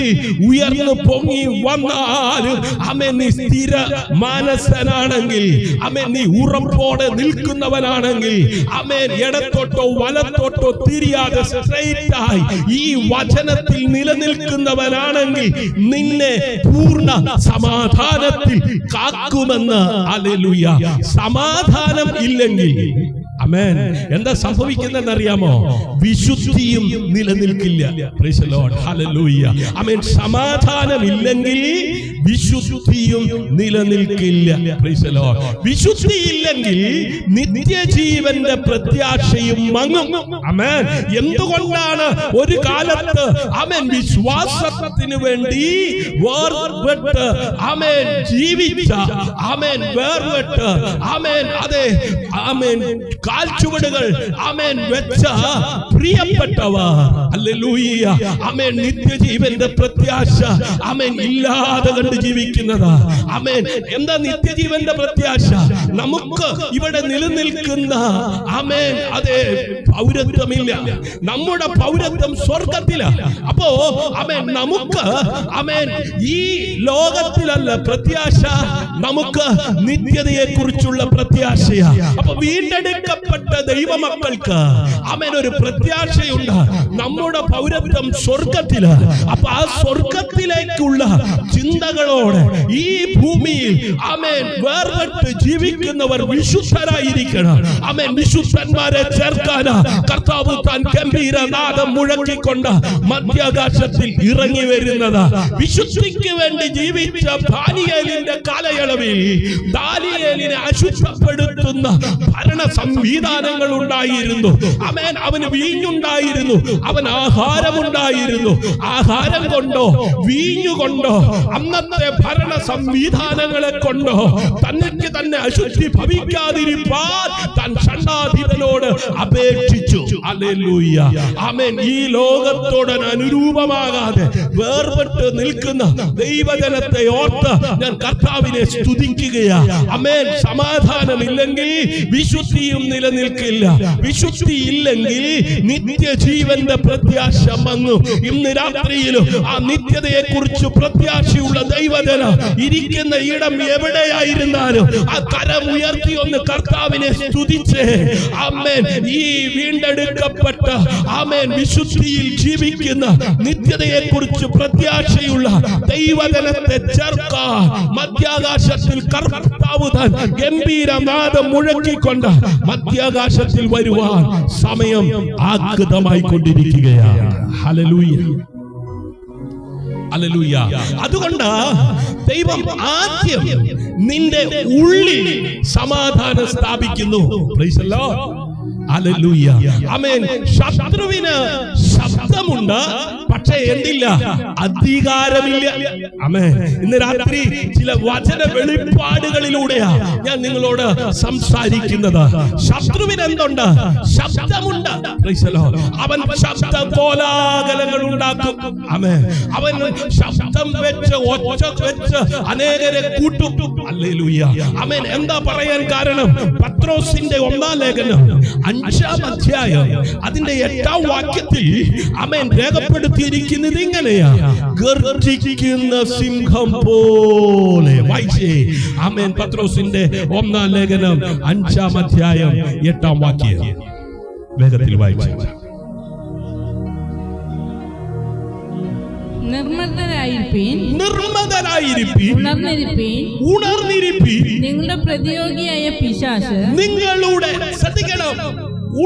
ഉയർന്നു പൊങ്ങി വന്നാലും ആമേൻ നീ സ്ഥിര മാനസനാണെങ്കിൽ, ആമേൻ നീ ഉറപ്പോടെ നിൽക്കുന്നവനാണെങ്കിൽ, ആമേൻ ഇടത്തോട്ടോ വലത്തോട്ടോ തിരിയാതെ സ്ട്രെയിറ്റ് ആയി ഈ വചനത്തിൽ നിലനിൽക്കുന്നവനാണെങ്കിൽ നിന്നെ പൂർണ്ണ സമാധാനത്തിൽ കാക്കുമെന്ന്. ഹല്ലേലൂയ. സമാധാനം ഇല്ലെങ്കിൽ ആമേൻ എന്താ സംഭവിക്കുന്നതെന്ന് അറിയാമോ? വിശുദ്ധിയും നിലനിൽക്കില്ല. Price the Lord. ഹല്ലേലൂയ. ആമേൻ. സമാധാനം ഇല്ലെങ്കിൽ വിശുദ്ധിയും നിലനിൽക്കില്ല. Price the Lord. വിശുദ്ധി ഇല്ലെങ്കിൽ നിത്യജീവന്റെ പ്രത്യാശയും മങ്ങും. ആമേൻ. എന്തുകൊണ്ടാണ് ഒരു കാലത്ത് ആമേൻ വിശ്വാസത്തിന് വേണ്ടി വേർപെട്ട് ആമേൻ ജീവിച്ച, ആമേൻ വേർപെട്ട് ആമേൻ അതെ ആമേൻ കാൽച്ചുവടുകൾ ആമേൻ വെച്ച പ്രിയപ്പെട്ടവർ ഹല്ലേലൂയ ആമേൻ നിത്യജീവന്റെ പ്രത്യാശ ആമേൻ ഇല്ലാതെ കണ്ട് ജീവിക്കുന്നത്. ആമേൻ. എന്താ നിത്യജീവന്റെ പ്രത്യാശ? നമുക്ക് ഇവിടെ നിലനിൽക്കുന്ന ആമേൻ അതെ പൗരത്വമില്ല. നമ്മുടെ പൗരത്വം സ്വർഗത്തിലാണ്. അപ്പോ ആമേൻ നമുക്ക് ആമേൻ ഈ ലോകത്തിലല്ല പ്രത്യാശ, നമുക്ക് നിത്യതയെ കുറിച്ചുള്ള പ്രത്യാശയാ. അപ്പൊ വീണ്ടെടുക്കപ്പെട്ട ദൈവമക്കൾക്ക് ആമേൻ ഒരു പ്രത്യാശയുണ്ട്. നമ്മുടെ പൗരത്വം സ്വർഗത്തില്. അപ്പൊ ആ സ്വർഗത്തിലേക്കുള്ള ചിന്തകളോടെ ഈ ഭൂമിയിൽ ആമേൻ വേർപെട്ട് ജീവിക്കുന്നവർ വിശുദ്ധരായിരിക്കണം. ആമേൻ. വിശുദ്ധന്മാരെ ചേർക്കാൻ കർത്താവ് താൻ ഗംഭീരനാദം മുഴക്കിക്കൊണ്ട് മധ്യാകാശത്തിൽ ഇറങ്ങി വരുന്നത്. വിശുദ്ധിക്ക് വേണ്ടി ജീവിച്ച ദാനിയേലിന്റെ കാലയളവിൽ ദാനിയേലിനെ അശുദ്ധപ്പെടുത്തുന്ന ഭരണ സംവിധാനം സംവിധാനങ്ങൾ ഉണ്ടായിരുന്നു. ആമേൻ. അവന് വീഞ്ഞുണ്ടായിരുന്നു, അവൻ ആഹാരമുണ്ടായിരുന്നു. ആഹാരം കൊണ്ടോ വീഞ്ഞുകൊണ്ടോ അന്നത്തെ ഭരണ സംവിധാനങ്ങളെ കൊണ്ടോ തനിക്ക് തന്നെ അശുദ്ധി ഭവിക്കാതിരിപ്പാൻ താൻ ഷണ്ഡാധിപനോട് അപേക്ഷിച്ചു. ഹല്ലേലൂയ. ആമേൻ. ഈ ലോകത്തോട് അനുരൂപമാകാതെ വേർപെട്ട് നിൽക്കുന്ന ദൈവജനത്തെ ഓർത്ത് ഞാൻ കർത്താവിനെ സ്തുതിക്കുകയാ. ആമേൻ. സമാധാനമില്ലെങ്കിൽ വിശുദ്ധിയും നിലനിൽക്കില്ല. വിശുദ്ധി ഇല്ലെങ്കിൽ നിത്യജീവന്റെ പ്രത്യാശ വന്നു. ഇന്ന് രാത്രിയിലും ആ നിത്യതയെ കുറിച്ച് പ്രത്യാശയുള്ള ദൈവജന ഇരിക്കുന്ന ഇടം എവിടെയായിരുന്നാലും ആ കരം ഉയർത്തി ഒന്ന് കർത്താവിനെ സ്തുതിച്ച് ആമേൻ. ഈ വീണ്ടെടുക്കപ്പെട്ട ആമേൻ വിശുദ്ധിയിൽ ജീവിക്കുന്ന നിത്യതയെ കുറിച്ച് പ്രത്യാശയുള്ള ദൈവജനത്തെ ചേർക്കാൻ മധ്യാകാശത്തിൽ കർത്താവ് താൻ ഗംഭീരനാദം മുഴക്കിക്കൊണ്ട് മധ്യാകാശത്തിൽ വരുവാൻ സമയം ആഗതമായി കൊണ്ടിരിക്കുകയാണ്. ഹല്ലേലൂയ. ഹല്ലേലൂയ. അതുകൊണ്ട് ദൈവം ആദ്യം നിന്റെ ഉള്ളിൽ സമാധാനം സ്ഥാപിക്കുന്നു. Price the Lord. ഹല്ലേലൂയ. ആമേൻ. ശത്രുവിന് ശബ്ദമുണ്ട്, പക്ഷേ എന്തില്ല? അധികാരമില്ല. ആമേൻ. ഇന്ന് രാത്രി ചില വചന വെളിപ്പാടുകളിലൂടെയാ ഞാൻ നിങ്ങളോട് സംസാരിക്കുന്നത്. ശത്രുവിന് എന്തുണ്ട്? ശബ്ദമുണ്ട്. Praise the Lord. അവൻ ശബ്ദ കോലാഹലങ്ങൾ ഉണ്ടാക്കും. ആമേൻ. അവൻ ശബ്ദം വെച്ച് ഒച്ച വെച്ച് അനേകരെ കൂട്ടും. ഹല്ലേലൂയ. ആമേൻ. എന്താ പറയാൻ കാരണം? പത്രോസിന്റെ 1-ാം ലേഖനം 5-ാം അധ്യായം അതിന്റെ 8-ാം വാക്യത്തിൽ ആമേൻ രേഖപ്പെടുത്തിയിരിക്കുന്നത് ഇങ്ങനെയാ: ഗർജിക്കുന്ന സിംഹം പോലെ. വായിച്ചേ. ആമേൻ. പത്രോസിന്റെ 1-ാം ലേഖനം 5-ാം അധ്യായം 8-ാം വാക്യം വേഗത്തിൽ വായിച്ചു. നിർമ്മതരായിരിപ്പീൻ, ഉണർന്നിരിപ്പീൻ. നിങ്ങളുടെ പ്രതിയോഗിയായ പിശാച് നിങ്ങളുടെ, ശ്രദ്ധിക്കണം,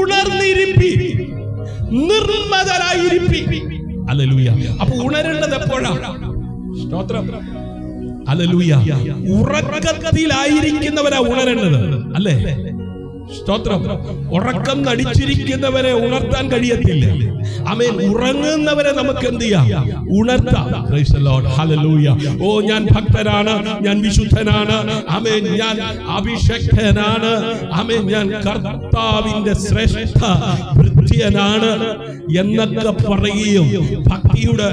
ഉണർന്നിരിപ്പീൻ, നിർമ്മതരായിരിപ്പീൻ. ഹല്ലേലൂയ. അപ്പൊ ഉണരേണ്ടത് എപ്പോഴാ? സ്തോത്രം. ഹല്ലേലൂയ. ഉറക്കത്തിലായിരിക്കുന്നവരാ ഉണരേണ്ടത്, അല്ലേ? സ്തോത്രം. ഉറക്കം നടിച്ചിരിക്കുന്നവരെ ഉണർത്താൻ കഴിയത്തില്ല. ആമേൻ. ഉറങ്ങുന്നവരെ നമുക്ക് എന്ത് ചെയ്യാം? ഉണർത്താം. Praise the Lord. ഹല്ലേലൂയ. ഓ, ഞാൻ ഭക്തനാണ്, ഞാൻ വിശുദ്ധനാണ്, ആമേൻ, ഞാൻ അഭിഷക്തനാണ്, ആമേൻ, ഞാൻ കർത്താവിന്റെ ശ്രേഷ്ഠ ഭൃത്യനാണ് എന്നൊക്കെ പറയുകയും ഭക്തിയുടെ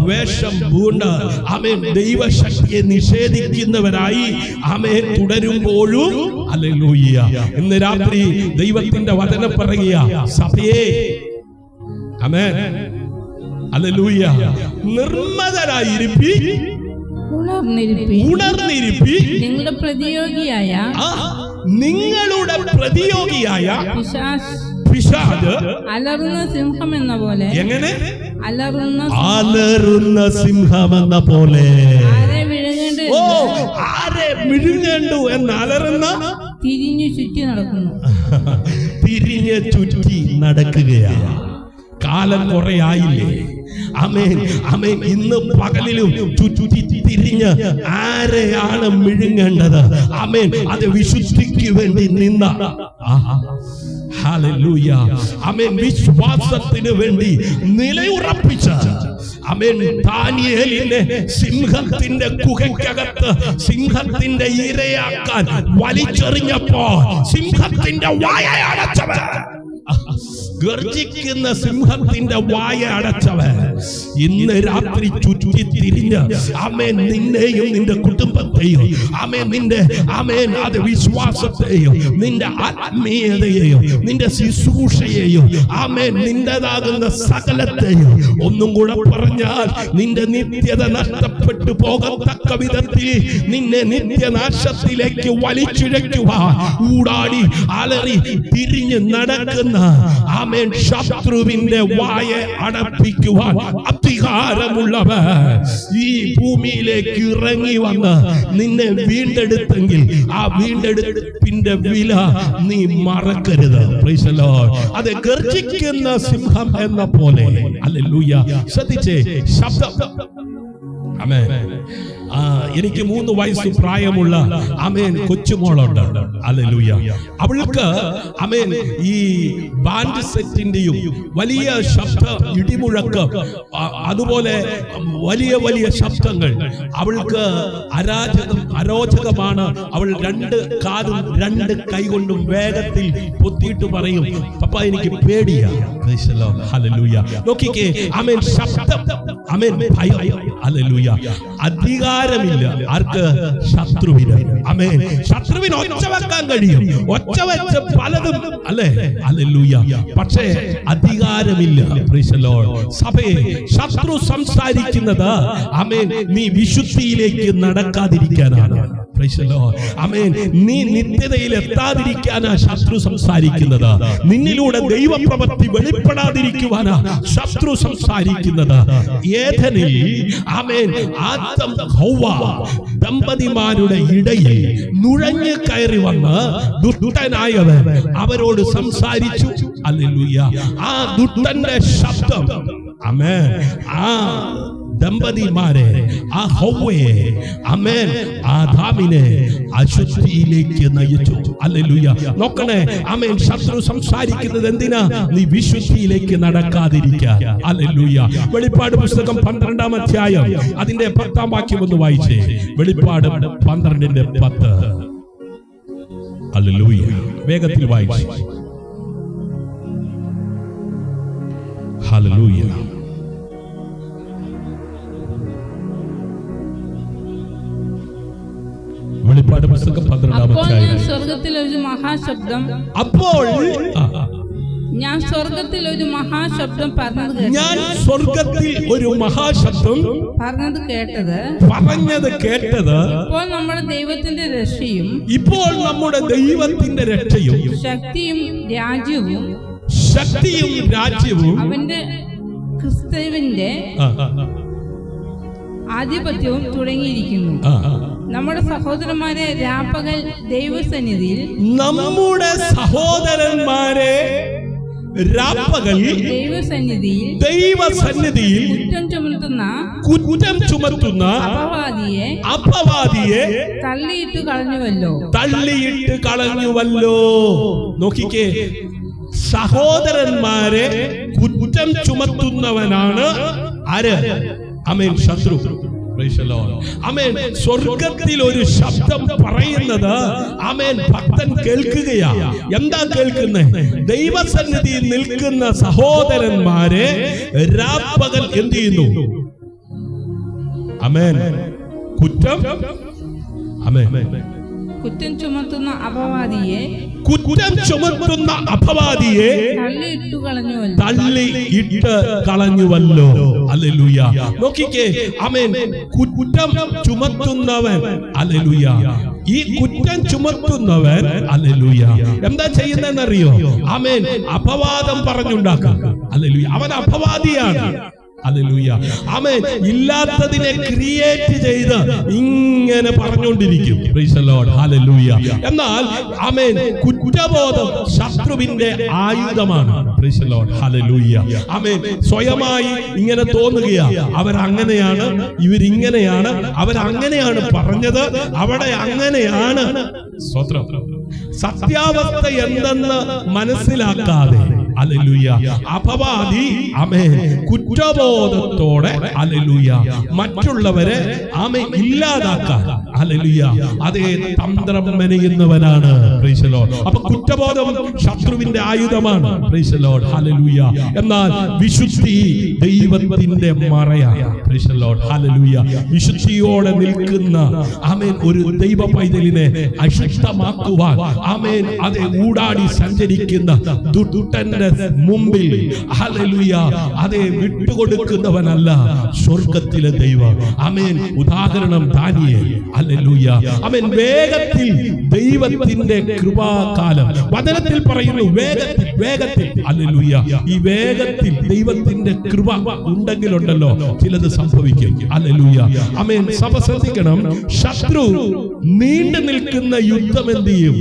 വേഷം പൂണ്ട് ആമേൻ ദൈവശക്തിയെ നിഷേധിക്കുന്നവരായി ആമേൻ തുടരുമ്പോഴും ഹല്ലേലൂയ. ഇന്ന് രാത്രി ദൈവത്തിന്റെ വചനം പറയുക, സഭയെ ആമേൻ ഹല്ലേലൂയ, നിർമ്മതരായിരിപ്പീൻ, ഉണർന്നിരിപ്പീൻ. നിങ്ങളുടെ പ്രതിയോഗിയായ പിശാച് അലറുന്ന സിംഹം എന്ന പോലെ. എങ്ങനെ? അലറുന്ന സിംഹം എന്ന പോലെ. ആരെ വിഴുങ്ങേണ്ടു എന്ന് അലറുന്ന, തിരിഞ്ഞു ചുറ്റി നടക്കുന്നു. തിരിഞ്ഞ് ചുറ്റി നടക്കുകയാണ്. കാലം കുറെ ആയില്ലേ? ആമേൻ, ആമേൻ. ഇന്ന് പകലിലും ചുറ്റി തിരിഞ്ഞ് ആരെയാണ് വിഴുങ്ങേണ്ടത്? ആമേൻ. അത് വിശുദ്ധിക്ക് വേണ്ടി നിന്ന, ഹല്ലേലൂയ, ആമേൻ, വിശ്വാസത്തിന് വേണ്ടി നിലയുറപ്പിച്ച, ആമേൻ, ദാനിയേലിനെ സിംഹത്തിന്റെ ഗുഹയ്ക്കകത്ത് സിംഹത്തിന്റെ ഇരയാക്കാൻ വലിച്ചെറിഞ്ഞപ്പോ സിംഹത്തിന്റെ വായ അടച്ചവൻ, ഗർജിക്കുന്ന സിംഹത്തിന്റെ വായ അടച്ചവൻ ഇന്ന് രാത്രി ചുറ്റി തിരിഞ്ഞ് ആമേൻ നിന്നെയും നിന്റെ കുടുംബത്തെയും ആമേൻ നിന്റെ ആമേൻ അത് വിശ്വാസത്തെയും നിന്റെ ആത്മീയതയെയും നിന്റെ ശുശ്രൂഷയെയും ആമേൻ നിന്റേതാകുന്ന സകലത്തെയും, ഒന്നും കൂടെ പറഞ്ഞാൽ നിന്റെ നിത്യത നഷ്ടപ്പെട്ടു പോകത്തക്ക വിധത്തിൽ നിന്നെ നിത്യനാശത്തിലേക്ക് വലിച്ചിഴയ്ക്കുവാൻ ഊടാടി അലറി തിരിഞ്ഞ് നടക്കുന്ന ആമേൻ ശത്രുവിന്റെ വായ അടപ്പിക്കുവാൻ അധികാരമുള്ളവൻ ഈ ഭൂമിയിലേക്ക് ഇറങ്ങി വന്ന് നിന്നെ വീണ്ടെടുത്തെങ്കിൽ ആ വീണ്ടെടുപ്പിന്റെ വില നീ മറക്കരുത്. Price the Lord. അത് ഗർജിക്കുന്ന സിംഹം എന്ന പോലെ. ഹല്ലേലൂയ. ശ്രദ്ധിച്ചേ, ശബ്ദം. ആമേൻ. എനിക്ക് 3 വയസ്സ് പ്രായമുള്ള ആമേൻ കൊച്ചുമോളുണ്ട്. ഹല്ലേലൂയ. അവൾക്ക് ആമേൻ ഈ ബാൻഡ് സെറ്റിന്റെയും വലിയ ശബ്ദ ഇടിമുഴക്കം, അതുപോലെ വലിയ വലിയ ശബ്ദങ്ങൾ അവൾക്ക് അരോചകമാണ്. അവൾ 2 കാലും 2 കൈ കൊണ്ടും വേഗത്തിൽ പൊത്തിയിട്ട് പറയും, പപ്പ എനിക്ക് പേടിയാ. ഹല്ലേലൂയ. നോക്കിക്കേ, ആമേൻ, ശബ്ദം, ആമേൻ, ഭയം. ഹല്ലേലൂയ. അധികാരമില്ല ആർക്ക്? ശത്രുവിന്. ആമേൻ. ശത്രുവിന് ഒച്ച വെക്കാൻ കഴിയും, ഒച്ച വെച്ച് പലതും, അല്ലേ? ഹല്ലേലൂയ. പക്ഷേ അധികാരമില്ല. Praise the Lord. സഭയെ ശത്രു സംസാരിക്കുന്നത് ആമേൻ നീ വിശുദ്ധിയിലേക്ക് നടക്കാതിരിക്കാനാണ്. Praise the Lord. ആമേൻ. നീ നിത്യതയിൽ എത്താതിരിക്കാനാ ശത്രു സംസാരിക്കുന്നത്. നിന്നിലൂടെ ദൈവപ്രവൃത്തി വെളിപ്പെടാതിരിക്കുവാനാ ശത്രു സംസാരിക്കുന്നത്. ഏദനിൽ ആമേൻ ആദം ഹവ്വ ദമ്പതിമാരുടെ ഇടയിൽ നുഴഞ്ഞു കയറി വന്ന് ദുഷ്ടനായവൻ അവരോട് സംസാരിച്ചു. ഹല്ലേലൂയ. ആ ദുഷ്ടന്റെ ശബ്ദം ആമേൻ ആ ദമ്പതിമാരെ, ആ ഹവ്വയെ, ആമേൻ, ആദാമിനെ അശുദ്ധിയിലേക്ക് നയിച്ചു. ഹല്ലേലൂയ. നോക്കണേ, ആമേൻ, ശത്രു സംസാരിക്കുന്നത് എന്തിനാ? നീ വിശുദ്ധിയിലേക്ക് നടക്കാതിരിക്കാൻ. ഹല്ലേലൂയ. വെളിപ്പാട് പുസ്തകം 12-ാം അധ്യായം അതിന്റെ 10-ാം വാക്യം ഒന്ന് വായിച്ചേ. വെളിപ്പാട് 12:10. ഹല്ലേലൂയ. വേഗത്തിൽ വായിച്ചു. ഹല്ലേലൂയ. വെളിപ്പാട് പുസ്തകം 12-ാം അധ്യായം. സ്വർഗത്തിൽ ഒരു മഹാശബ്ദം. അപ്പോൾ ഞാൻ സ്വർഗത്തിൽ ഒരു മഹാശബ്ദം പറഞ്ഞത് കേട്ടത് ഇപ്പോൾ നമ്മുടെ ദൈവത്തിന്റെ രക്ഷയും ശക്തിയും രാജ്യവും അവന്റെ ക്രിസ്തുവിന്റെ ആധിപത്യവും തുടങ്ങിയിരിക്കുന്നു. നമ്മുടെ സഹോദരന്മാരെ രാപ്പകൽ ദൈവസന്നിധിയിൽ ദൈവസന്നിധിയിൽ കുറ്റം ചുമത്തുന്ന അപവാദിയെ തള്ളിയിട്ട് കളഞ്ഞുവല്ലോ. നോക്കിക്കേ, സഹോദരന്മാരെ കുറ്റം ചുമത്തുന്നവനാണ് ആര്? ആമേൻ, ശത്രു. ആമേൻ. സ്വർഗത്തിൽ ഒരു ശബ്ദം പറയുന്നത് ആമേൻ ഭക്തൻ കേൾക്കുകയാ. എന്താ കേൾക്കുന്നത്? ദൈവസന്നിധിയിൽ നിൽക്കുന്ന സഹോദരന്മാരെ രാപ്പകൽ എന്ത് ചെയ്യുന്നു? ആമേൻ. കുറ്റം ചുമത്തുന്ന അപവാദിയെ തള്ളിയിട്ട് കളഞ്ഞുവല്ലോ. ഹല്ലേലൂയ. നോക്കിക്കേ, ആമേൻ, കുറ്റം ചുമത്തുന്നവൻ. ഹല്ലേലൂയ. ഈ കുറ്റം ചുമത്തുന്നവൻ ഹല്ലേലൂയ എന്താ ചെയ്യുന്നതെന്നറിയോ? ആമേൻ. അപവാദം പറഞ്ഞുണ്ടാക്കുക. ഹല്ലേലൂയ. അവൻ അപവാദിയാണ്. ഹല്ലേലൂയ. ആമേൻ. ഇല്ലാത്തതിനെ ക്രിയേറ്റ് ചെയ്ത് ഇങ്ങനെ പറഞ്ഞുകൊണ്ടിരിക്കും. Praise the Lord. ഹല്ലേലൂയ. എന്നാൽ ആമേൻ, കുറ്റബോധം ശത്രുവിന്റെ ആയുധമാണ്. Praise the Lord. Hallelujah. Amen. സ്വയമായി ഇങ്ങനെ തോന്നുകയാ, അവരങ്ങനെയാണ്, ഇവരിങ്ങനെയാണ്, അവരങ്ങനെയാണ് പറഞ്ഞത്, അവിടെ അങ്ങനെയാണ്. സ്തോത്രം. സത്യാവസ്ഥ എന്തെന്ന് മനസ്സിലാക്കാതെ ഹല്ലേലൂയ അപവാദി ആമേൻ കുറ്റബോധത്തോടെ ഹല്ലേലൂയ മറ്റുള്ളവരെ ആമേൻ ഇല്ലാതാക്കാൻ ഹല്ലേലൂയ അതേ തന്ത്രം മെനയുന്നവനാണ്. Price the Lord. അപ്പോൾ കുറ്റബോധം ശത്രുവിന്റെ ആയുധമാണ്. Praise the Lord. ഹല്ലേലൂയ. എന്നാൽ വിശുദ്ധി ദൈവത്തിന്റെ മറയാണ്. Praise the Lord. ഹല്ലേലൂയ. വിശുദ്ധിയോടെ നിൽക്കുന്ന ആമേൻ ഒരു ദൈവ പൈതലിനെ അശുദ്ധമാക്കുവാൻ ആമേൻ അതേ ഊടാടി സഞ്ചരിക്കുന്ന ദുഷ്ടന്റെ മുമ്പിൽ ഹല്ലേലൂയ അതേ വിട്ടുകൊടുക്കുന്നവനല്ല സ്വർഗത്തിലെ ദൈവം. ആമേൻ. ഉദാഹരണം ദാനിയേൽ. ഹല്ലേലൂയ. ആമേൻ. വേഗത്തിൽ ദൈവത്തിന്റെ കൃപാകാലം വചനത്തിൽ പറയുന്നു. വേഗത്തിൽ വേഗത്തിൽ ഹല്ലേലൂയ. ഈ വേഗത്തിൽ ദൈവത്തിന്റെ കൃപ ഉണ്ടെങ്കിലുണ്ടല്ലോ ചിലത് സംഭവിക്കും. ഹല്ലേലൂയ. ആമേൻ. സഭ ശ്രദ്ധിക്കണം. ശത്രു നീണ്ടു നിൽക്കുന്ന യുദ്ധം എന്ത് ചെയ്യും?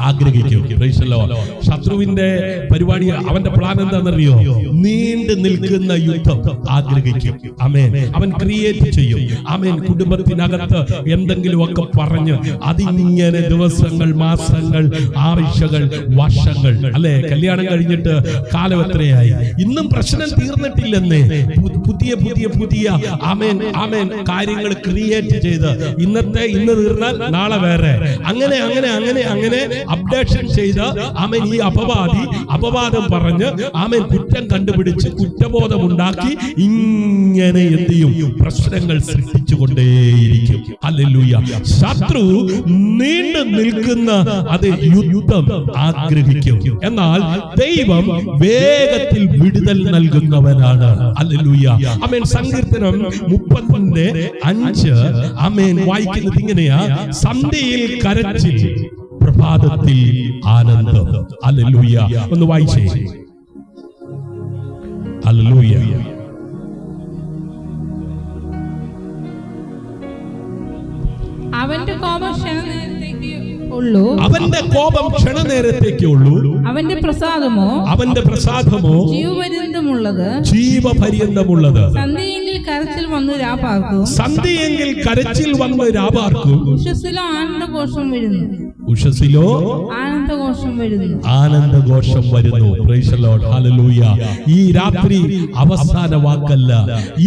ആഗ്രഹിക്കും. Price the Lord. ശത്രുവിന്റെ പരിപാടി, അവന്റെ പ്ലാൻ എന്താണെന്നറിയോ? നീണ്ടു നിൽക്കുന്ന യുദ്ധം ആഗ്രഹിക്കും. ആമേൻ. അവൻ ക്രിയേറ്റ് ചെയ്യും. ആമേൻ. കുടുംബത്തിനകത്ത് എന്തെങ്കിലുമൊക്കെ പറഞ്ഞ് അതിങ്ങനെ ദിവസങ്ങൾ, മാസങ്ങൾ, ആഴ്ചകൾ, വർഷങ്ങൾ, അല്ലെ? കല്യാണം കഴിഞ്ഞിട്ട് കാലം എത്രയായി, ഇന്നും പ്രശ്നം തീർന്നിട്ടില്ലെന്നേ. പുതിയ പുതിയ പുതിയ ആമേൻ ആമേൻ കാര്യങ്ങൾ ക്രിയേറ്റ് ചെയ്ത് ഇന്ന് തീർന്നാൽ നാളെ വേറെ, അങ്ങനെ അങ്ങനെ അങ്ങനെ അങ്ങനെ അപ്ഡേഷൻ ചെയ്ത് ആമേൻ ഈ അപവാദം പറഞ്ഞ് ആമേൻ കുറ്റം കണ്ടുപിടിച്ച് കുറ്റബോധം ഉണ്ടാക്കി ഇങ്ങനെ എന്ത് ചെയ്യും? പ്രശ്നങ്ങൾ സൃഷ്ടിച്ചുകൊണ്ടേയിരിക്കും. ഹല്ലേലൂയ. ശത്രു നീണ്ടു നിൽക്കുന്ന അത് യുദ്ധം ആഗ്രഹിക്കും. എന്നാൽ ദൈവം വേഗത്തിൽ വിടുതൽ നൽകുന്നവനാണ്. ഹല്ലേലൂയ. ആമേൻ. സങ്കീർത്തനം 30:5 ആമേൻ വായിക്കുന്നത് ഇങ്ങനെയാ: സന്ധ്യയിൽ കരച്ചിൽ, പ്രഭാതത്തിൽ ആനന്ദം. ഹല്ലേലൂയ. ഒന്ന് വായിച്ചേ. ഹല്ലേലൂയ. അവന്റെ കോപം ക്ഷണനേരത്തേക്ക് ഉള്ളൂ. അവന്റെ കോപം ക്ഷണനേരത്തേക്കേ ഉള്ളൂ. അവന്റെ പ്രസാദമോ ജീവപര്യന്തമുള്ളത്. സന്ധ്യയെങ്കിൽ കരച്ചിൽ വന്നു രാപാർക്കും. ഉഷസ്സിലോ ആനന്ദഘോഷം വരുന്നു. Price the Lord. ഹല്ലേലൂയ. ഈ രാത്രി അവസാന വാക്കല്ല.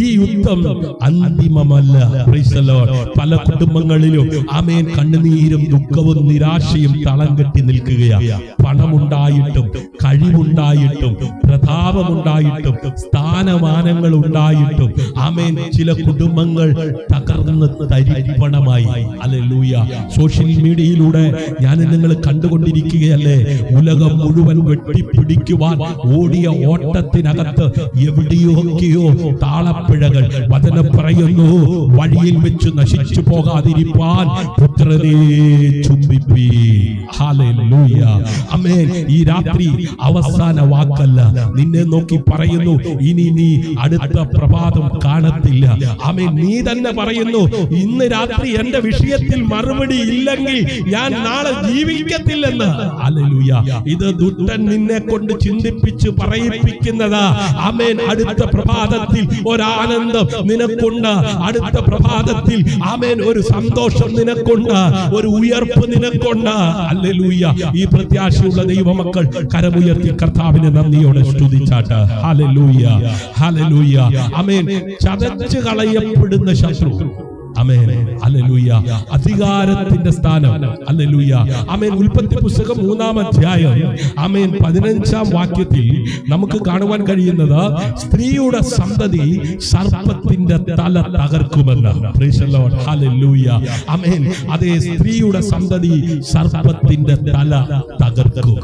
ഈ യുദ്ധം അന്തിമമല്ല. Price the Lord. പല കുടുംബങ്ങളിലും ആമേൻ കണ്ണുനീരും ദുഃഖവും നിരാശയും തളം കെട്ടി നിൽക്കുകയാണ്. പണമുണ്ടായിട്ടും കഴിവുണ്ടായിട്ടും പ്രതാപമുണ്ടായിട്ടും സ്ഥാനമാനങ്ങൾ ഉണ്ടായിട്ടും ആമേൻ ചില കുടുംബങ്ങൾ തകർന്ന് തരിപ്പണമായി. ഹല്ലേലൂയ. സോഷ്യൽ മീഡിയയിലൂടെ ഞാൻ നിങ്ങൾ കണ്ടുകൊണ്ടിരിക്കുകയല്ലേ? ഉലകം മുഴുവൻ വെട്ടിപ്പിടിക്കുവാൻ ഓടിയ ഓട്ടത്തിനകത്ത് എവിടെയൊക്കെയോ താളപ്പിഴകൾ. വചനം പറയുന്നു, വഴിയിൽ വെച്ച് നശിച്ചു പോകാതിരിപ്പാൻ പുത്രനെ ചുംബിപ്പീൻ. ഹല്ലേലൂയ. ആമേൻ. ഈ രാത്രി അവസാന വാക്കല്ല. നിന്നെ നോക്കി പറയുന്നു, ഇനി നീ അടുത്ത പ്രഭാതം കാണത്തില്ല. ആമേൻ. നീ തന്നെ പറയുന്നു, ഇന്ന് രാത്രി എന്റെ വിഷയത്തിൽ മറുപടി ഇല്ലെങ്കിൽ ഞാൻ നാളെ ജീവിക്കത്തില്ലെന്ന്. ഹല്ലേലൂയ. ഇത് ദുഷ്ടൻ നിന്നെ കൊണ്ട് ചിന്തിപ്പിച്ച് പറയിപ്പിക്കുന്നതാ. ആമേൻ. അടുത്ത പ്രഭാതത്തിൽ ഒരാനന്ദം നിനക്കുണ്ട്. അടുത്ത പ്രഭാതത്തിൽ ആമേൻ ഒരു സന്തോഷം നിനക്കുണ്ട്. ഒരു ഉയർപ്പ് നിനക്കുണ്ട്. ഹല്ലേലൂയ. ഈ പ്രത്യാശയുള്ള ദൈവമക്കൾ കരമുയർത്തി കർത്താവിനെ നന്ദിയോടെ സ്തുതിച്ചാട്ട്. ഹല്ലേലൂയ. ഹല്ലേലൂയ. ആമേൻ. ചതച്ചു കളയപ്പെടുന്ന ശത്രു. ആമേൻ. ഹല്ലേലൂയ. അധികാരത്തിന്റെ സ്ഥാനം. ഹല്ലേലൂയ. ആമേൻ. ഉൽപ്പത്തി പുസ്തകം 3-ാം അധ്യായം ആമേൻ 15-ാം വാക്യത്തിൽ നമുക്ക് കാണുവാൻ കഴിയുന്നത് സ്ത്രീയുടെ സന്തതി സർപ്പത്തിന്റെ തല തകർക്കുമെന്ന്. Praise the Lord. ഹല്ലേലൂയ. ആമേൻ. അതേ സ്ത്രീയുടെ സന്തതി സർപ്പത്തിന്റെ തല തകർക്കും.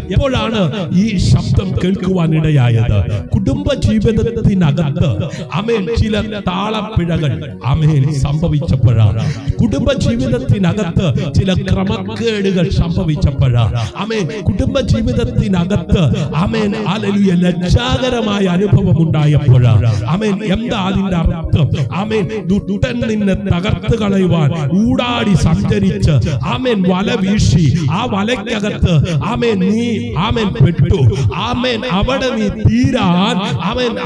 എപ്പോഴാണ് ഈ ശബ്ദം കേൾക്കുവാൻ ഇടയായത്? കുടുംബ ജീവിതത്തിനകത്ത് ആമേൻ ചില താളപ്പിഴകൾ ആമേൻ സംഭവിച്ചപ്പോഴാണ്. കുടുംബ ജീവിതത്തിനകത്ത് ചില ക്രമക്കേടുകൾ സംഭവിച്ചപ്പോഴാണ്. ആമേൻ. കുടുംബ ജീവിതത്തിനകത്ത് ആമേൻ ഹല്ലേലൂയ ലജ്ജാകരമായ അനുഭവം ഉണ്ടായപ്പോഴാണ്. ആമേൻ. എന്താ അതിന്റെ അർത്ഥം? ആമേൻ. ദുഷ്ടൻ നിന്നെ തകർത്ത് കളയുവാൻ ഊടാടി സഞ്ചരിച്ച് ആമേൻ വല വീശി ആ വലയ്ക്കകത്ത് ആമേൻ നീ ആമേൻ പെട്ടു. ആമേൻ. അവിടെ നീ തീരാൻ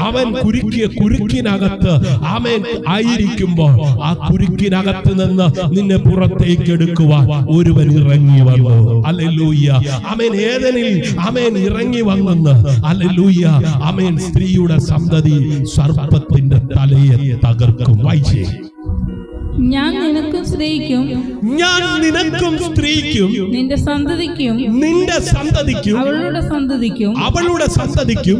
അവൻ കുരുക്കിയ കുരുക്കിനകത്ത് ആമേൻ ആയിരിക്കുമ്പോൾ ആ കുരുക്കിനകത്ത് നിന്ന് നിന്നെ പുറത്തേക്ക് എടുക്കുവാൻ ഒരുവൻ ഇറങ്ങി വന്നു. ഹല്ലേലൂയ. ആമേൻ. ഏദനിൽ ആമേൻ ഇറങ്ങി വന്നെന്ന്. ഹല്ലേലൂയ. ആമേൻ. സ്ത്രീയുടെ സന്തതി സർപ്പത്തിന്റെ തലയെ തകർക്കും. വായിച്ചേ. ഞാൻ നിനക്കും സ്ത്രീക്കും നിന്റെ സന്തതിക്കും അവളുടെ സന്തതിക്കും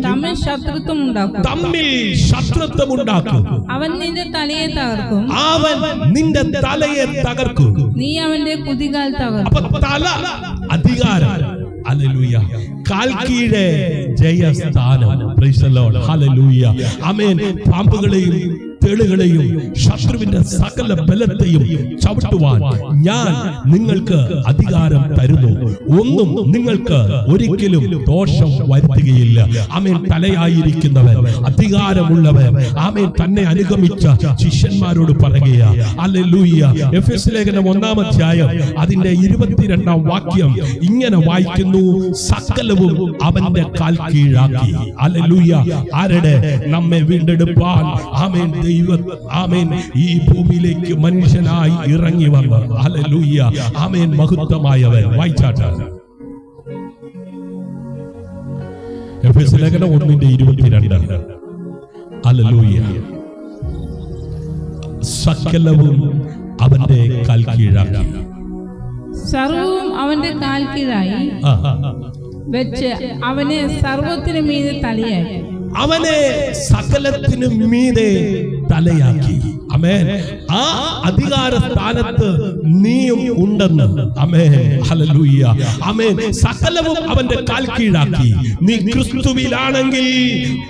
തമ്മിൽ ശത്രുത്വം ഉണ്ടാക്കും. അവൻ നിന്റെ തലയെ തകർക്കും. നീ അവന്റെ കുതികാൽ തകർക്കും. അപ്പൊ തല അധികാരം. ഹല്ലേലൂയ. കാൽക്കീഴെ ജയസ്ഥാനം. Praise the Lord. ഹല്ലേലൂയ. ആമേൻ. പാമ്പുകളെയും തേളുകളെയും ശത്രുവിന്റെ സകല ബലത്തെയും ചവിട്ടുവാൻ ഞാൻ നിങ്ങൾക്ക് അധികാരം തരുന്നു. ഒന്നും നിങ്ങൾക്ക് ഒരിക്കലും ദോഷം വരുത്തുകയില്ല. ആമേൻ. തലയായിരിക്കുന്നവൻ, അധികാരമുള്ളവൻ, ആമേൻ, തന്നെ അനുഗമിച്ച ശിഷ്യന്മാരോട് പറയുകയാ. ഹല്ലേലൂയ. എഫെസ്യ ലേഖനം 1-ാം അധ്യായം അതിന്റെ 22-ാം വാക്യം ഇങ്ങനെ വായിക്കുന്നു: സകലവും അവന്റെ കാൽ കീഴാക്കി. ഹല്ലേലൂയ. ആരുടെ? നമ്മെ വീണ്ടെടുപ്പാൻ ആമേൻ ദൈവം ആമേൻ ഈ ഭൂമിയിലേക്ക് മനുഷ്യനായി ഇറങ്ങി വന്നു. ഹല്ലേലൂയ. ആമേൻ. മഹത്വമായവൻ. വായിച്ചാട്ടെ. എഫെസ്യ ലേഖനം 1:22. ഹല്ലേലൂയ. സകലവും അവന്റെ കാൽ കീഴാക്കി. സർവവും അവന്റെ കാൽ കീഴായി വെച്ച് അവനെ സർവത്തിനു മീതെ തലയാക്കി. അവനെ സകലത്തിനും മീതെ തലയാക്കി. ആമേൻ. ആ അധികാര സ്ഥാനത്ത് നീയും ഉണ്ടെന്ന്. ആമേൻ. ഹല്ലേലൂയ. ആമേൻ. സകലവും അവന്റെ കാൽ കീഴാക്കി. നീ ക്രിസ്തുവിലാണെങ്കിൽ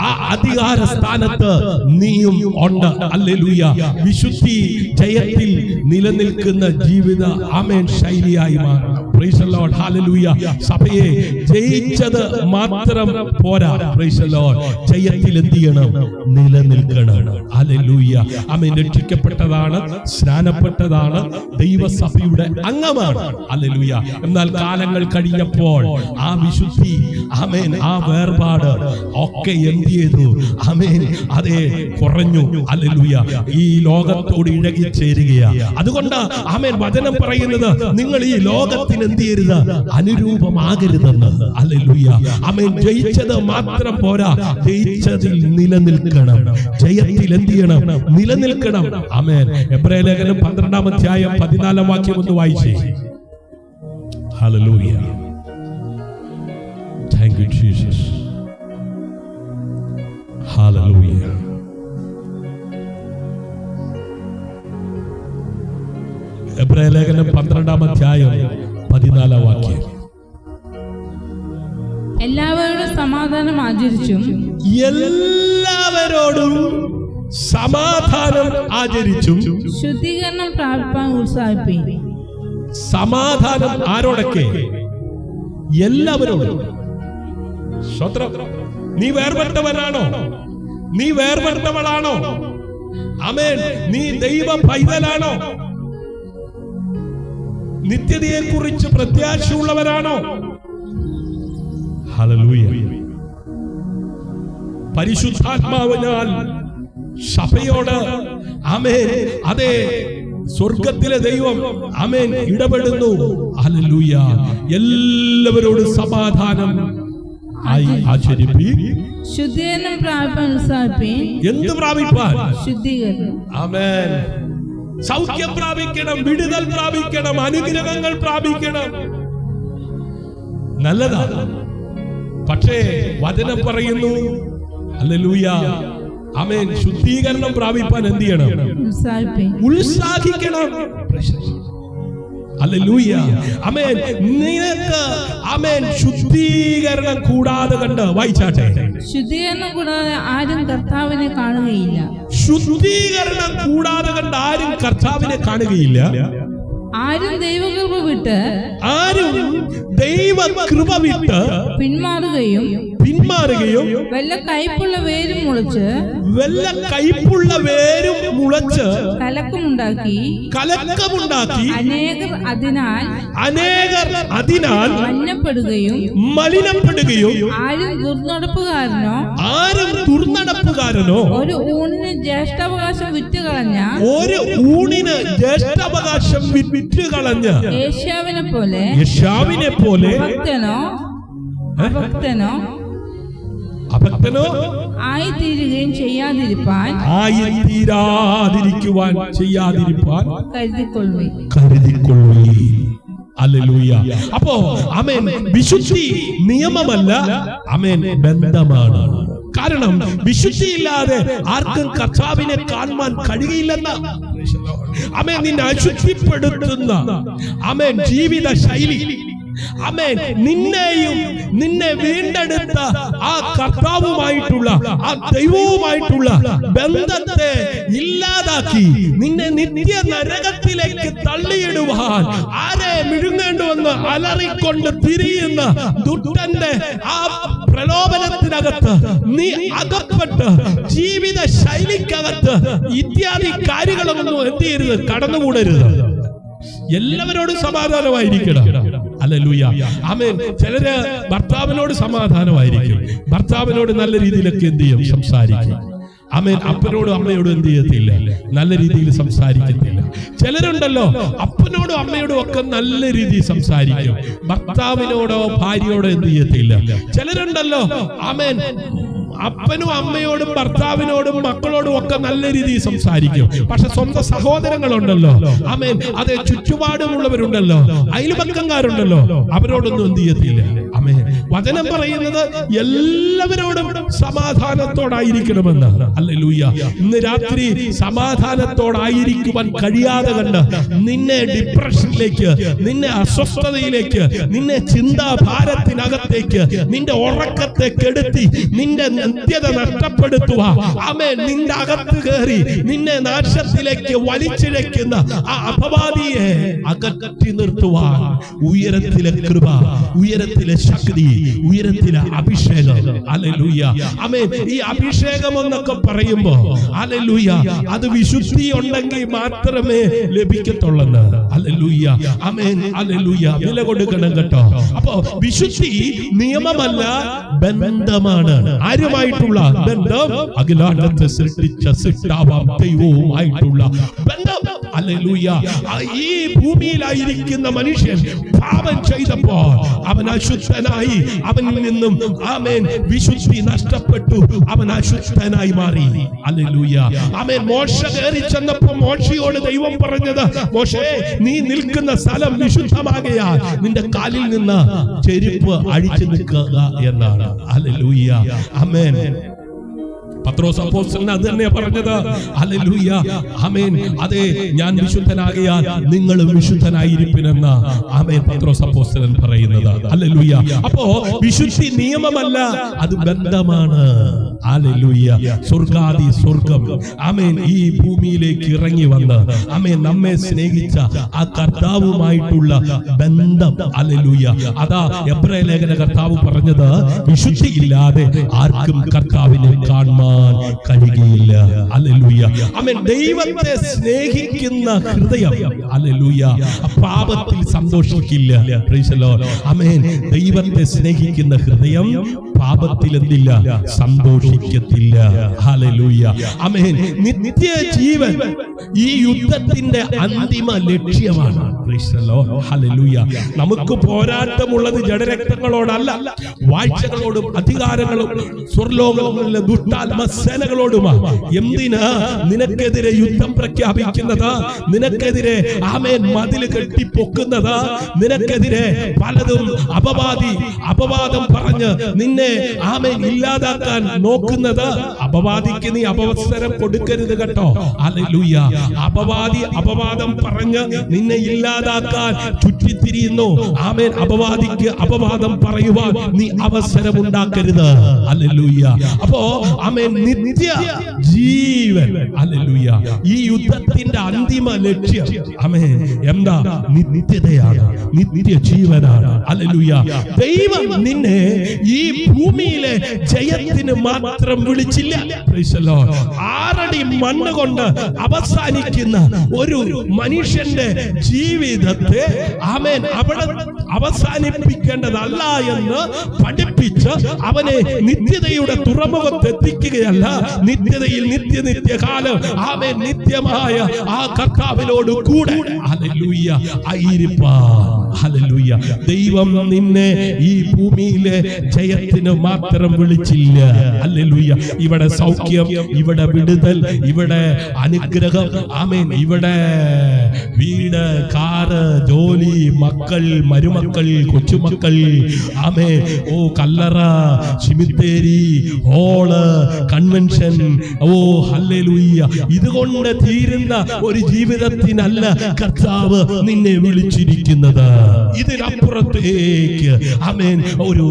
ആ അധികാര സ്ഥാനത്ത് നീയും ഉണ്ട്. ഹല്ലേലൂയ. വിശുദ്ധി ജയത്തിൽ നിലനിൽക്കുന്ന ജീവിത ആമേൻ ശൈലിയായി മാറണം. Price the Lord. ഹല്ലേലൂയ. സഭയെ ജയിച്ചത് മാത്രം പോരാ. Price the Lord. ജയത്തിൽ എന്ത് ചെയ്യണം? നിലനിൽക്കണം. ഹല്ലേലൂയ. ആമേൻ. രക്ഷിക്കപ്പെട്ടതാണ്, സ്നാനപ്പെട്ടതാണ്, ദൈവസഭയുടെ അംഗമാണ്. ഹല്ലേലൂയ. എന്നാൽ കാലങ്ങൾ കഴിഞ്ഞപ്പോൾ ആ വിശുദ്ധി, ആമേൻ, ആ വേർപാട് ഒക്കെ എന്ത് ചെയ്തു? ആമേൻ, അതേ കുറഞ്ഞു. ഹല്ലേലൂയ. ഈ ലോകത്തോട് ഇഴകിച്ചേരുകയാ. അതുകൊണ്ട് ആമേൻ വചനം പറയുന്നത് നിങ്ങൾ ഈ ലോകത്തിന് എന്ത് ചെയ്യരുത്? അനുരൂപമാകരുതെന്ന്. ഹല്ലേലൂയ. ആമേൻ. ജയിച്ചത് മാത്രം പോരാ, ജയിച്ചതിൽ നിലനിൽക്കണം. ജയത്തിൽ എന്ത് ചെയ്യണം? നിലനിൽക്കണം. ആമേൻ. എബ്രായ ലേഖനം 12-ാം അധ്യായം 14-ാം വാക്യം ഒന്ന് വായിച്ചേ. Hallelujah. Thank you Jesus. Hallelujah. എബ്രായ ലേഖനം 12-ാം അധ്യായം 14-ാം വാക്യം. എല്ലാവരോടും സമാധാനം ആചരിച്ചും എല്ലാവരോടും സമാധാനം ആചരിച്ചും ശുദ്ധീകരണം പ്രാപിപ്പാൻ ഉത്സാഹിപ്പീൻ. സമാധാനം ആരോടൊക്കെ? എല്ലാവരോടും. സ്വത്രം. നീ വേർപെട്ടവനാണോ? നീ വേർപെട്ടവളാണോ? ആമേൻ. നീ ദൈവ പൈതലാണോ? നിത്യതയെ കുറിച്ച് പ്രത്യാശയുള്ളവരാണോ? ഹല്ലേലൂയ. പരിശുദ്ധാത്മാവിനാൽ സഭയോട് ആമേൻ അതേ സ്വർഗത്തിലെ ദൈവം ആമേൻ ഇടപെടുന്നു. ഹല്ലേലൂയ. എല്ലാവരോടും സമാധാനം ആചരിപ്പീൻ. ശുദ്ധീകരണം പ്രാപിപ്പാൻ ഉത്സാഹിപ്പീൻ. എന്ത് പ്രാപിപ്പാൻ? ശുദ്ധീകരണം. ആമേൻ. സൗഖ്യം പ്രാപിക്കണം, വിടുതൽ പ്രാപിക്കണം, അനുഗ്രഹങ്ങൾ പ്രാപിക്കണം. നല്ലതാണ്. പക്ഷേ വചനം പറയുന്നു ഹല്ലേലൂയ, ആമേൻ, ശുദ്ധീകരണം പ്രാപിപ്പാൻ എന്ത് ചെയ്യണം? ഉത്സാഹിക്കണം. ഹല്ലേലൂയ, ആമേൻ. നിനക്ക് ആമേൻ ശുദ്ധീകരണം കൂടാതെ കണ്ട് വായിച്ചാട്ടെ. ശുദ്ധീകരണം കൂടാതെ ആരും കർത്താവിനെ കാണുകയില്ല. ശുദ്ധീകരണം കൂടാതെ കണ്ട് ആരും കർത്താവിനെ കാണുകയില്ല. ആരും ദൈവകൃപ വിട്ട് പിന്മാറുകയും വല്ല കയ്പുള്ള വേരും മുളച്ച് കലക്കമുണ്ടാക്കി അനേകർ അതിനാൽ മലിനപ്പെടുകയും ആരും ദുർനടപ്പുകാരനോ ഒരു ഊണിന് ജ്യേഷ്ഠാവകാശം വിറ്റുകളഞ്ഞ യേശാവിനെ പോലെ അഭക്തനോ ആയിത്തീരുകയും ചെയ്യാതിരിക്കുവാൻ കരുതിക്കൊള്ളുവീൻ. ഹല്ലേലൂയ. അപ്പോ ആമേൻ, വിശുദ്ധി നിയമമല്ല, ആമേൻ, ബന്ധമാണ്. കാരണം വിശുദ്ധിയില്ലാതെ ആർക്കും കർത്താവിനെ കാണുവാൻ കഴിയില്ലെന്ന ആമേൻ നിന്നെ അശുദ്ധിപ്പെടുത്തുന്ന ആമേൻ ജീവിത ശൈലി, ആമേൻ. നിന്നെ വീണ്ടെടുത്ത ആ കർത്താവുമായിട്ടുള്ള ആ ദൈവവുമായിട്ടുള്ള ബന്ധത്തെ ഇല്ലാതാക്കി നിന്നെ നിത്യ നരകത്തിലേക്ക് തള്ളിയിടുവാൻ ആരെ വിഴുങ്ങേണ്ടുവെന്ന് അലറിക്കൊണ്ട് തിരിയുന്ന ദുഷ്ടന്റെ ആ പ്രലോഭനത്തിനകത്ത് നീ അകപ്പെട്ട് ജീവിത ശൈലിക്കകത്ത് ഇത്യാദി കാര്യങ്ങളൊന്നും എന്ത് ചെയ്യരുത്, കടന്നുകൂടരുത്. എല്ലാവരോടും സമാധാനമായിരിക്കണം. ഹല്ലേലൂയ, ആമേൻ. ചിലര് ഭർത്താവിനോട് സമാധാനമായിരിക്കും, ഭർത്താവിനോട് നല്ല രീതിയിലൊക്കെ എന്ത് ചെയ്യും, സംസാരിക്കും. ആമേൻ. അപ്പനോടും അമ്മയോടും എന്ത് ചെയ്യത്തില്ല, നല്ല രീതിയിൽ സംസാരിക്കത്തില്ല. ചിലരുണ്ടല്ലോ അപ്പനോടും അമ്മയോടും ഒക്കെ നല്ല രീതിയിൽ സംസാരിക്കും, ഭർത്താവിനോടോ ഭാര്യയോടോ എന്ത് ചെയ്യത്തില്ല. ചിലരുണ്ടല്ലോ ആമേൻ, അപ്പനും അമ്മയോടും ഭർത്താവിനോടും മക്കളോടും ഒക്കെ നല്ല രീതിയിൽ സംസാരിക്കും. പക്ഷെ സ്വന്തം സഹോദരങ്ങളുണ്ടല്ലോ, ആമേൻ, അതെ, ചുറ്റുപാടുമുള്ളവരുണ്ടല്ലോ, അയൽപക്കക്കാരുണ്ടല്ലോ, അവരോടൊന്നും എന്ത് ചെയ്യത്തില്ല. ആമേൻ. വചനം പറയുന്നത് എല്ലാവരോടും സമാധാനത്തോടായിരിക്കണമെന്ന്. ഹല്ലേലൂയ. ഇന്ന് രാത്രി സമാധാനത്തോടായിരിക്കുവാൻ കഴിയാതെ കണ്ട് നിന്നെ ഡിപ്രഷനിലേക്ക്, നിന്നെ അസ്വസ്ഥതയിലേക്ക്, നിന്നെ ചിന്താഭാരത്തിനകത്തേക്ക്, നിന്റെ ഉറക്കത്തെ കെടുത്തി നിന്റെ നിത്യത നഷ്ടപ്പെടുത്തുക, ആമേൻ, നിന്റെ അകത്ത് കയറി നിന്നെ നാശത്തിലേക്ക് വലിച്ചിഴയ്ക്കുന്ന ആ അപവാദിയെ അകറ്റി നിർത്തുവാൻ ഉയരത്തിലെ കൃപ, ഉയരത്തിലെ ശക്തി, ഉയരത്തിലെ അഭിഷേകം. ഹല്ലേലൂയ, ആമേൻ. ഈ അഭിഷേകം എന്നൊക്കെ പറയുമ്പോ ഹല്ലേലൂയ, അത് വിശുദ്ധി ഉണ്ടെങ്കിൽ മാത്രമേ ലഭിക്കത്തുള്ളൂ. ഹല്ലേലൂയ, ആമേൻ. ഹല്ലേലൂയ, വില കൊടുക്കണം കേട്ടോ. അപ്പോ വിശുദ്ധി നിയമമല്ല, ബന്ധമാണ്. ആരുമായിട്ടുള്ള ബന്ധം? അഖിലാണ്ടത്തെ സൃഷ്ടിച്ച സൃഷ്ടാവാം ദൈവവുമായിട്ടുള്ള ബന്ധം. ഹല്ലേലൂയ. ഈ ഭൂമിയിലായിരിക്കുന്ന മനുഷ്യൻ പാപം ചെയ്തപ്പോൾ അവൻ അശുദ്ധനായി, അവനിൽ നിന്നും ആമേൻ വിശുദ്ധി നഷ്ടപ്പെട്ടു, അവൻ അശുദ്ധനായി മാറി. ഹല്ലേലൂയ, ആമേൻ. മോശ കയറി ചെന്നപ്പോൾ മോശയോട് ദൈവം പറഞ്ഞത്, മോശേ, നീ നിൽക്കുന്ന സ്ഥലം വിശുദ്ധമാകയാൽ നിന്റെ കാലിൽ നിന്ന് ചെരുപ്പ് അഴിച്ചു നിൽക്കുക എന്നാണ്. ഹല്ലേലൂയ, ആമേൻ. പത്രോസ് അപ്പോസ്തലൻ അത് തന്നെയാ പറഞ്ഞത്. ഹല്ലേലൂയ, ആമേൻ. അതെ, ഞാൻ വിശുദ്ധനാകയാൽ നിങ്ങളും വിശുദ്ധനായിരിപ്പിനെന്ന് ആമേൻ പത്രോസ് അപ്പോസ്തലൻ പറയുന്നത്. ഹല്ലേലൂയ. അപ്പോ വിശുദ്ധി നിയമമല്ല, അത് ബന്ധമാണ്. ഹല്ലേലൂയ. സ്വർഗാദി സ്വർഗം ആമേൻ ഈ ഭൂമിയിലേക്ക് ഇറങ്ങി വന്ന് ആമേൻ നമ്മെ സ്നേഹിച്ച ആ കർത്താവുമായിട്ടുള്ള ബന്ധം. ഹല്ലേലൂയ. അതാ എബ്രായ ലേഖന കർത്താവ് പറഞ്ഞത്, വിശുദ്ധിയില്ലാതെ ആർക്കും കർത്താവിനെ കാണാൻ കഴിയുകയില്ല. ഹല്ലേലൂയ, ആമേൻ. ദൈവത്തെ സ്നേഹിക്കുന്ന ഹൃദയം, ഹല്ലേലൂയ, പാപത്തിൽ സന്തോഷിക്കില്ല. പ്രൈസ് ദി ലോർഡ്, ആമേൻ. ദൈവത്തെ സ്നേഹിക്കുന്ന ഹൃദയം പാപത്തിൽ എന്തില്ല, സന്തോഷിക്കത്തില്ല. ഹല്ലേലൂയ, ആമേൻ. നിത്യജീവൻ ഈ യുദ്ധത്തിന്റെ അന്തിമ ലക്ഷ്യമാണ്. Price the Lord, hallelujah. നമുക്ക് പോരാട്ടമുള്ളത് ജഡരക്തങ്ങളോടല്ല, വാഴ്ചകളോടും അധികാരങ്ങളും സ്വർലോകങ്ങളിലെ ദുഷ്ടാത്മ സേനകളോടുമാണ്. എന്തിന് നിനക്കെതിരെ യുദ്ധം പ്രഖ്യാപിക്കുന്നത്, നിനക്കെതിരെ ആമേൻ മതിൽ കെട്ടിപ്പൊക്കുന്നത്, നിനക്കെതിരെ പലതും അപവാദം പറഞ്ഞ് നിന്നെ ആമേൻ ഇല്ലാതാക്കാൻ നോക്കുന്നത്. അപവാദിക്ക് നീ അവസരം കൊടുക്കരുത് കേട്ടോ. ഹല്ലേലൂയ. അപവാദം പറഞ്ഞ് നിന്നെ ഇല്ലാതാക്കാൻ ചുറ്റിത്തിരിയുന്നു. ആമേൻ. അപവാദിക്ക് അപവാദം പറയുവാൻ നീ അവസരം ഉണ്ടാക്കരുത്. ഹല്ലേലൂയ. അപ്പോ ആമേൻ നിത്യ ജീവൻ. ഹല്ലേലൂയ. ഈ യുദ്ധത്തിന്റെ അന്തിമ ലക്ഷ്യം ആമേൻ എന്താ? നിത്യതയാണ്, നിത്യജീവനാണ്. ഹല്ലേലൂയ. ദൈവം നിന്നെ ഈ ഭൂമിയിലെ ജയത്തിന് മാത്രം വിളിച്ചില്ല. Price the Lord. 6 അടി മണ്ണ് കൊണ്ട് അവസാനിക്കുന്ന ഒരു മനുഷ്യന്റെ ജീവിതത്തെ ആമേൻ അവിടെ അവസാനിപ്പിക്കേണ്ടതല്ല എന്ന് പഠിപ്പിച്ച് അവനെ നിത്യതയുടെ തുറമുഖത്ത് എത്തിക്കുകയല്ല, നിത്യതയിൽ നിത്യകാലം ആമേൻ നിത്യമായ ആ കർത്താവിനോട് കൂടെ ഹല്ലേലൂയ ആയിരിപ്പാൻ. ഹല്ലേലൂയ. ദൈവം നിന്നെ ഈ ഭൂമിയിലെ ജയത്തിന് മാത്രം വിളിച്ചില്ല. ഹല്ലേലൂയ. ഇവിടെ സൗഖ്യം, ഇവിടെ വിടുതൽ, ഇവിടെ അനുഗ്രഹം, ആമേൻ, ഇവിടെ വീട്, കാറ്, ജോലി, മക്കൾ, മരുമക്കൾ, കൊച്ചുമക്കൾ, ആമേൻ, ഓ കല്ലറ, ശിമിത്തേരി, ഹോള്, കൺവെൻഷൻ, ഓ ഹല്ലേലൂയ, ഇതുകൊണ്ട് തീരുന്ന ഒരു ജീവിതത്തിനല്ല കർത്താവ് നിന്നെ വിളിച്ചിരിക്കുന്നത്. ഇതിനപ്പുറത്തേക്ക് ആമേൻ ഒരു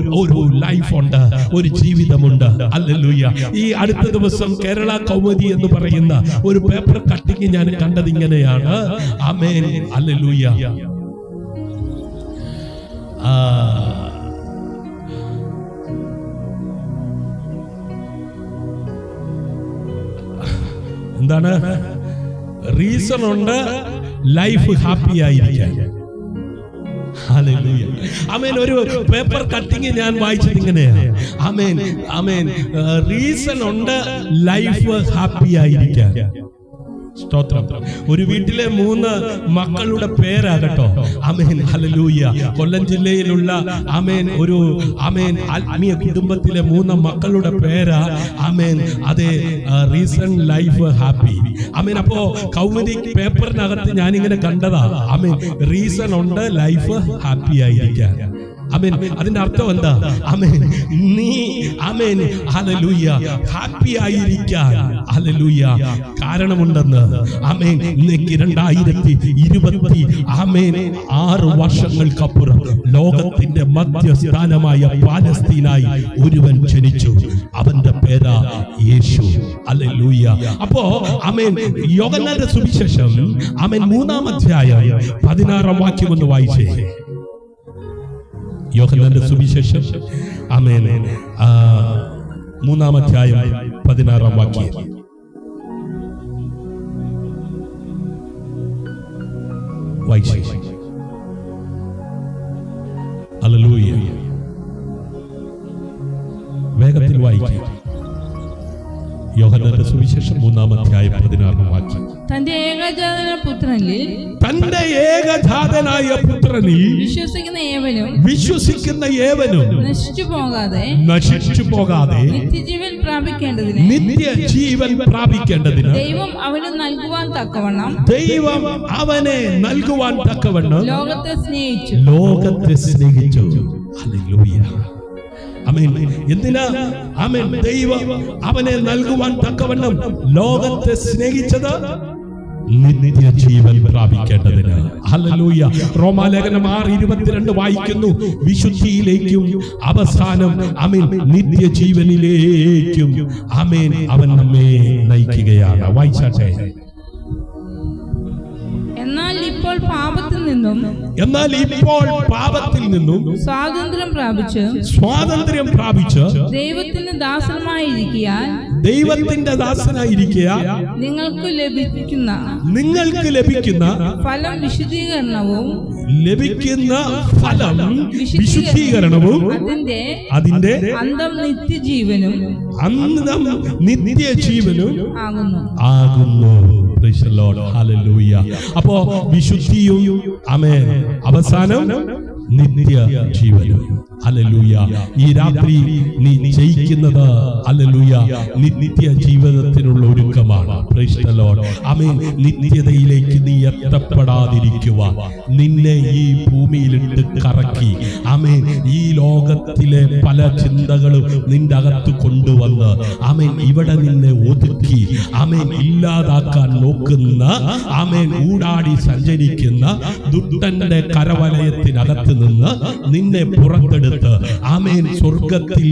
ലൈഫുണ്ട്, ഒരു ജീവിതമുണ്ട്. ഹല്ലേലൂയ. ഈ അടുത്ത ദിവസം കേരള കൗമുദി എന്ന് പറയുന്ന ഒരു പേപ്പർ കട്ടിങ് ഞാൻ കണ്ടത് ഇങ്ങനെയാണ്. Amen hallelujah. എന്താണ്? റീസൺ ഉണ്ട് ലൈഫ് ഹാപ്പി ആയിരിക്കാൻ. ഹല്ലേലൂയ. ആമേൻ. ഒരു പേപ്പർ കട്ടിങ് ഞാൻ വായിച്ചത് ഇങ്ങനെയാണ്. ആമേൻ ആമേൻ. റീസൺ ഉണ്ട് ലൈഫ് ഹാപ്പി ആയിരിക്കാൻ. സ്തോത്രം. ഒരു വീട്ടിലെ 3 മക്കളുടെ പേരാകട്ടോ. Amen hallelujah. കൊല്ലം ജില്ലയിലുള്ള ആമേൻ ഒരു ആമേൻ ആത്മീയ കുടുംബത്തിലെ 3 മക്കളുടെ പേരാ ആമേൻ അതെ റീസൺ ലൈഫ് ഹാപ്പി. ആമേൻ. അപ്പോ കൗമുദി പേപ്പറിനകത്ത് ഞാനിങ്ങനെ കണ്ടതാ. ആമേൻ റീസൺ ഉണ്ട് ലൈഫ് ഹാപ്പി ആയിരിക്കാൻ. ആമേൻ. അതിന്റെ അർത്ഥം എന്താ? ആമേൻ നീ ആമേൻ ഹല്ലേലൂയ ഹാപ്പി ആയിരിക്കാൻ ഹല്ലേലൂയ കാരണമുണ്ടെന്ന്. ആമേൻ. ഇന്നേക്ക് 2020 ആമേൻ 6 വർഷങ്ങൾക്കപ്പുറം ലോകത്തിന്റെ മധ്യസ്ഥാനമായ പാലസ്തീനായി ഒരുവൻ ജനിച്ചു. അവന്റെ പേരാ യേശു. ഹല്ലേലൂയ. അപ്പോ ആമേൻ യോഹന്നാന്റെ സുവിശേഷം ആമേൻ 3-ാം അധ്യായം 16-ാം വാക്യം ഒന്ന് വായിച്ചേ. യോഹന്നാന്റെ സുവിശേഷം ആമേൻ 3-ാം അധ്യായം 16-ാം വാക്യം. വായിച്ചേ. ഹല്ലേലൂയ. വേഗത്തിൽ വായിക്കുക. യോഹന്നാന്റെ സുവിശേഷം 3-ാം അധ്യായം 16-ാം വാക്യം. തന്റെ ഏകജാതനായ പുത്രനിൽ വിശ്വസിക്കുന്ന ഏവനും നശിച്ചു പോകാതെ നിത്യജീവൻ പ്രാപിക്കേണ്ടതിന് ദൈവം അവന് നൽകുവാൻ തക്കവണ്ണം ലോകത്തെ സ്നേഹിച്ചു. ഹല്ലേലൂയ. ആമേൻ. എന്തിനാ? ആമേൻ. ദൈവം അവനെ നൽകുവാൻ തക്കവണ്ണം ലോകത്തെ സ്നേഹിച്ചത് നിത്യജീവൻ പ്രാപിക്കേണ്ടതിന്. ഹല്ലേലൂയ. റോമാലേഖനം 6:22 വായിക്കുന്നു. വിശുദ്ധിയിലേക്കും അവസാനം ആമേൻ നിത്യജീവനിലേക്കും ആമേൻ അവൻ നമ്മെ നയിക്കുകയാണ്. വായിച്ചാട്ടെ. എന്നാൽ ഇപ്പോൾ പാപത്തിൽ നിന്നും സ്വാതന്ത്ര്യം പ്രാപിച്ച് ദൈവത്തിന്റെ ദാസനായിരിക്കാൻ നിങ്ങൾക്ക് ലഭിക്കുന്ന ഫലം വിശുദ്ധീകരണവും അതിന്റെ അന്തം നിത്യജീവനും ആകുന്നു. അപ്പോ വിശുദ്ധിയും ആമേൻ അവസാനം നിത്യജീവനും. ഹല്ലേലൂയ. ഈ രാത്രി നീ ജയിക്കുന്നത് ഹല്ലേലൂയ നിത്യ ജീവിതത്തിനുള്ള ഒരുക്കമാണ്. Praise the Lord. ആമേൻ. നിത്യതയിലേക്ക് നീ എത്തപ്പെടാതിരിക്കുവാൻ നിന്നെ ഈ ഭൂമിയിലിട്ട് കറക്കി ആമേൻ ഈ ലോകത്തിലെ പല ചിന്തകളും നിന്റെ അകത്ത് കൊണ്ടുവന്ന് ആമേൻ ഇവിടെ നിന്നെ ഒതുക്കി ആമേൻ ഇല്ലാതാക്കാൻ നോക്കുന്ന ആമേൻ ഊടാടി സഞ്ചരിക്കുന്ന ദുഷ്ടന്റെ കരവലയത്തിനകത്ത് നിന്ന് നിന്നെ പുറത്തെടുത്ത് ആമേൻ സ്വർഗത്തിൽ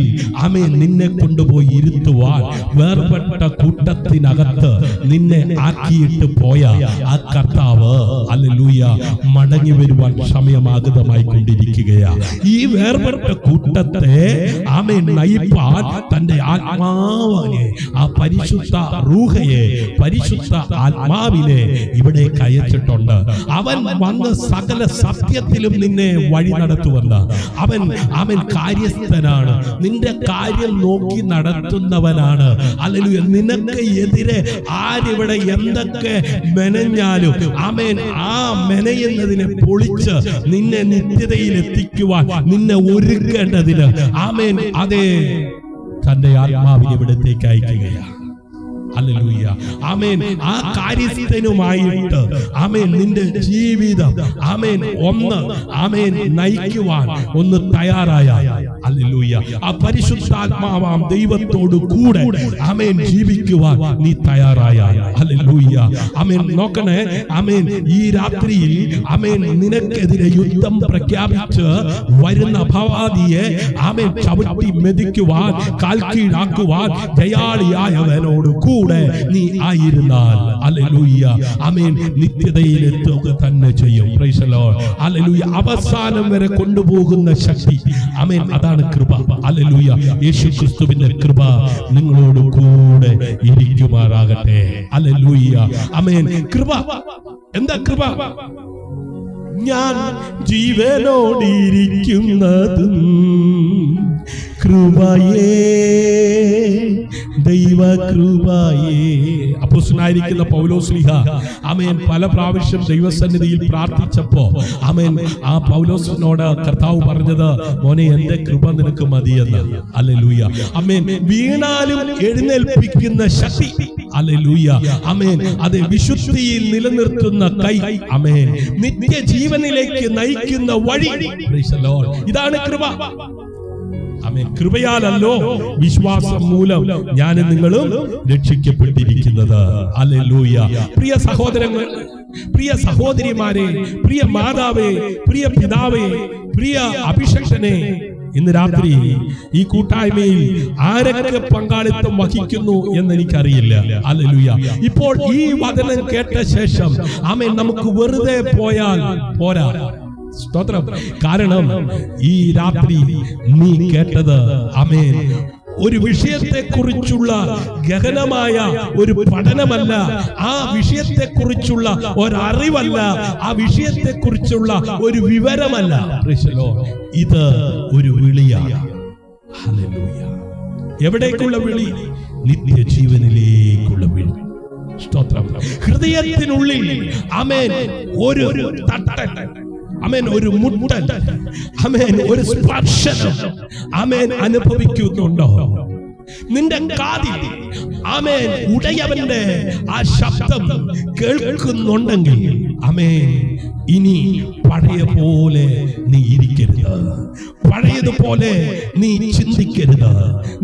ആമേൻ നിന്നെ കൊണ്ടുപോയി ഇരുത്തുവാൻ വേർപെട്ട കൂട്ടത്തിനകത്ത് നിന്നെ ആക്കിയിട്ട് പോയ ആ കർത്താവ് ഹല്ലേലൂയ മടങ്ങി വരുവാൻ സമയമാഗതമായി കൊണ്ടിരിക്കുകയാണ്. ഈ വേർപെട്ട കൂട്ടത്തെ ആമേൻ നയിപ്പാൻ തന്റെ ആത്മാവിനെ ആ പരിശുദ്ധ റൂഹയെ പരിശുദ്ധ ആത്മാവിനെ ഇവിടെ അയച്ചിട്ടുണ്ട്. അവൻ വന്ന് സകല സത്യത്തിലും നിന്നെ വഴി നടത്തുവെന്ന് അവൻ കാര്യസ്ഥനാണ്. നിന്റെ കാര്യം നോക്കി നടത്തുന്നവനാണ്. ഹല്ലേലൂയ. നിനക്ക് എതിരെ ആരിവിടെ എന്തൊക്കെ മെനഞ്ഞാലും ആമേൻ ആ മെനയുന്നതിനെ പൊളിച്ച് നിന്നെ നിത്യതയിൽ എത്തിക്കുവാൻ നിന്നെ ഒരുക്കേണ്ടതിന് ആമേൻ അതേ തന്റെ ആത്മാവിനെ ഇവിടത്തേക്ക് അയക്കുകയാണ്. ഹല്ലേലൂയ. ആമേൻ. ആ കാര്യസ്ഥനുമായിട്ട് ആമേൻ നിന്റെ ജീവിതം ആമേൻ ഒന്ന് ആമേൻ നയിക്കുവാൻ ഒന്ന് തയ്യാറായ ഹല്ലേലൂയ. ആ പരിശുദ്ധാത്മാവാം ദൈവത്തോട് കൂടെ ആമേൻ ജീവിക്കുവാൻ നീ തയ്യാറായ ഹല്ലേലൂയ. ആമേൻ. നോക്കണേ, ആമേൻ. ഈ രാത്രിയിൽ ആമേൻ നിനക്കെതിരെ യുദ്ധം പ്രഖ്യാപിച്ച് വരുന്ന അപവാദിയെ ആമേൻ ചവിട്ടി മെതിക്കുവാൻ കാൽ കീഴാക്കുവാൻ ജയാളിയായവനോട് കൂടെ നീ ആയിരുന്നാൽ ഹല്ലേലൂയ ആമേൻ നിത്യതയിലെത്തുക തന്നെ ചെയ്യും. Price the Lord. ഹല്ലേലൂയ. അവസാനം വരെ കൊണ്ടുപോകുന്ന ശക്തി ആമേൻ അതാണ് കൃപ. ഹല്ലേലൂയ. യേശുക്രിസ്തുവിന്റെ കൃപ നിങ്ങളോട് കൂടെ ഇരിക്കുമാറാകട്ടെ. ഹല്ലേലൂയ. ആമേൻ. കൃപ എന്താ കൃപ? ഞാൻ ജീവനോടിരിക്കുന്നതും കൃപയേ, ദൈവകൃപയേ. അപ്പോസ്തലനായിരിക്കുന്ന പൗലോസ്ലീഹ ആമേൻ പല പ്രാവശ്യം ദൈവസന്നിധിയിൽ പ്രാർത്ഥിച്ചപ്പോ ആമേൻ ആ പൗലോസിനോട് കർത്താവ് പറഞ്ഞത്, മോനെ എന്റെ കൃപ നിനക്ക് മതിയെന്ന്. ഹല്ലേലൂയ. ആമേൻ. വീണാലും എഴുന്നേൽപ്പിക്കുന്ന ശക്തി. ഹല്ലേലൂയ. ആമേൻ. അത് വിശുദ്ധിയിൽ നിലനിർത്തുന്ന കൈ. ആമേൻ. നിത്യജീവനിലേക്ക് നയിക്കുന്ന വഴി. Price the Lord. ഇതാണ് കൃപ. ആമേൻ. കൃപയാലല്ലോ വിശ്വാസം മൂലം ഞാനും നിങ്ങളും രക്ഷിക്കപ്പെട്ടിരിക്കുന്നത്. ഹല്ലേലൂയ. പ്രിയ സഹോദരങ്ങൾ, പ്രിയ സഹോദരിമാരെ, പ്രിയ മാതാവേ, പ്രിയ പിതാവേ, പ്രിയ അഭിഷക്തനെ, ഇന്ന് രാത്രി ഈ കൂട്ടായ്മയിൽ ആരൊക്കെ പങ്കാളിത്തം വഹിക്കുന്നു എന്ന് എനിക്കറിയില്ല. ഹല്ലേലൂയ. ഇപ്പോൾ ഈ വചനം കേട്ട ശേഷം ആമേൻ നമുക്ക് വെറുതെ പോയാൽ പോരാ. സ്തോത്രം. കാരണം ഈ രാത്രി നീ കേട്ടത് ആമേൻ ഒരു വിഷയത്തെ കുറിച്ചുള്ള ഗഹനമായ ഒരു പഠനമല്ല, ആ വിഷയത്തെ കുറിച്ചുള്ള ഒരറിവല്ല, ആ വിഷയത്തെ കുറിച്ചുള്ള ഒരു വിവരമല്ല. ഇത് ഒരു വിളിയാണ്. ഹല്ലേലൂയ. എവിടേക്കുള്ള വിളി? നിത്യജീവനിലേക്കുള്ള വിളി. സ്തോത്രം. ഹൃദയത്തിനുള്ളിൽ ആമേൻ ഒരു തട്ടൽ, ആമേൻ ഒരു മുട്ടൽ, ആമേൻ ഒരു സ്പർശനം ആമേൻ അനുഭവിക്കുന്നുണ്ടോ? നിന്റെ കാതിൽ ആമേൻ ഉടയവന്റെ ആ ശബ്ദം കേൾക്കുന്നുണ്ടെങ്കിൽ ആമേൻ ഇനി പഴയ പോലെ നീ ഇരിക്കരുത്, പഴയതുപോലെ നീ ചിന്തിക്കരുത്,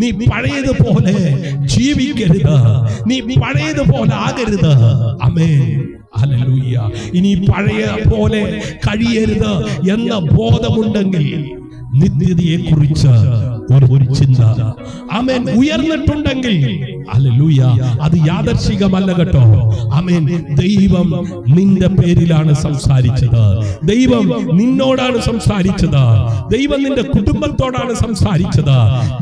നീ പഴയതുപോലെ ജീവിക്കരുത്, നീ പഴയതുപോലെ ആകരുത്. ആമേൻ. ഹല്ലേലൂയ. ഇനി പഴയ പോലെ കഴിയരുത് എന്ന ബോധമുണ്ടെങ്കിൽ നിത്യതയെ കുറിച്ച് ഒരു ചിന്ത ആമേൻ ഉയർന്നിട്ടുണ്ടെങ്കിൽ ഹല്ലേലൂയ അത് യാദർശികമല്ല കേട്ടോ. ആമേൻ. ദൈവം നിന്റെ പേരിലാണ് സംസാരിച്ചത്, ദൈവം നിന്നോടാണ് സംസാരിച്ചത്, ദൈവം നിന്റെ കുടുംബത്തോടാണ് സംസാരിച്ചത്,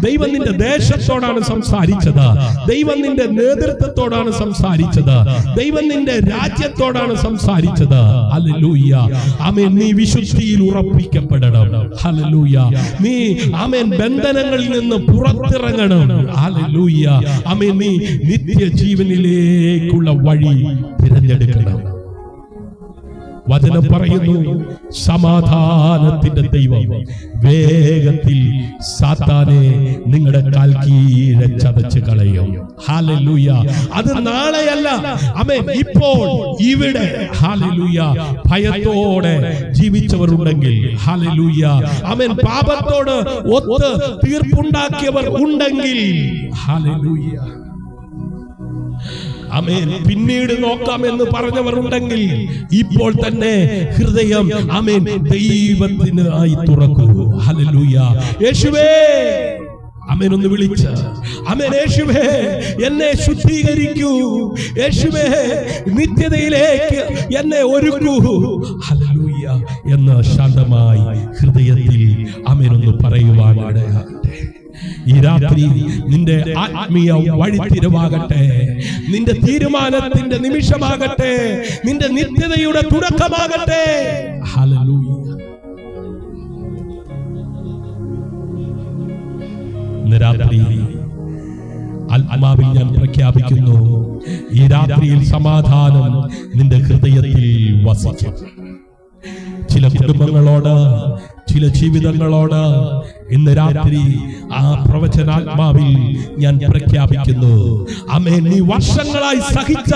ദൈവം നിന്റെ ദേശത്തോടാണ് സംസാരിച്ചത്, ദൈവം നിന്റെ നേതൃത്വത്തോടാണ് സംസാരിച്ചത്, ദൈവം നിന്റെ രാജ്യത്തോടാണ് സംസാരിച്ചത്. ഹല്ലേലൂയ. ആമേൻ. നീ വിശുദ്ധിയിൽ ഉറപ്പിക്കപ്പെടണം. ഹല്ലേലൂയ. നീ ആമേൻ ബന്ധനങ്ങളിൽ നിന്ന് പുറത്തിറങ്ങണം. ഹല്ലേലൂയ. ആമേൻ. നീ നിത്യജീവനിലേക്കുള്ള വഴി തിരഞ്ഞെടുക്കണം. വചനം പറയുന്നു, സമാധാനത്തിന്റെ ദൈവം വേഗത്തിൽ സാത്താനെ നിങ്ങളുടെ കാൽ കീഴെ ചതച്ച് കളയും. ഹല്ലേലൂയ. അത് നാളെയല്ല, ആമേൻ, ഇപ്പോൾ ഇവിടെ. ഹല്ലേലൂയ. ഭയത്തോടെ ജീവിച്ചവർ ഉണ്ടെങ്കിൽ, ഹല്ലേലൂയ, ആമേൻ, പാപത്തോട് ഒത്ത് തീർപ്പുണ്ടാക്കിയവർ ഉണ്ടെങ്കിൽ, ഹല്ലേലൂയ, ആമേൻ, പിന്നീട് നോക്കാമെന്ന് പറഞ്ഞവർ ഉണ്ടെങ്കിൽ ഇപ്പോൾ തന്നെ ഹൃദയം ആമേൻ ദൈവത്തിനായി തുറക്കൂ. ഹല്ലേലൂയ. യേശുവേ, ആമേൻ ഒന്ന് വിളിച്ച്, ആമേൻ, യേശുവേ എന്നെ ശുദ്ധീകരിക്കൂ, യേശുവേ നിത്യതയിലേക്ക് എന്നെ ഒരുക്കൂ. ഹല്ലേലൂയ എന്ന് ശാന്തമായി ഹൃദയത്തിൽ ആമേൻ ഒന്ന് പറയുവാനിടയാകട്ടെ. ഈ രാത്രി നിന്റെ ആത്മീയ വഴിത്തിരിവാകട്ടെ, നിന്റെ തീരുമാനത്തിന്റെ നിമിഷമാകട്ടെ, നിന്റെ നിത്യതയുടെ തുടക്കമാകട്ടെ. ഹല്ലേലൂയ. ഇന്ന് രാത്രി ആത്മാവിൽ ഞാൻ പ്രഖ്യാപിക്കുന്നു, ഈ രാത്രിയിൽ സമാധാനം നിന്റെ ഹൃദയത്തിൽ വസിക്കും. ചില കുടുംബങ്ങളോട് ചില ജീവിതങ്ങളോട് ഇന്ന് രാത്രി ആ പ്രവചനാത്മാവിൽ ഞാൻ പ്രഖ്യാപിക്കുന്നു. ആമേൻ. നീ വർഷങ്ങളായി സഹിച്ച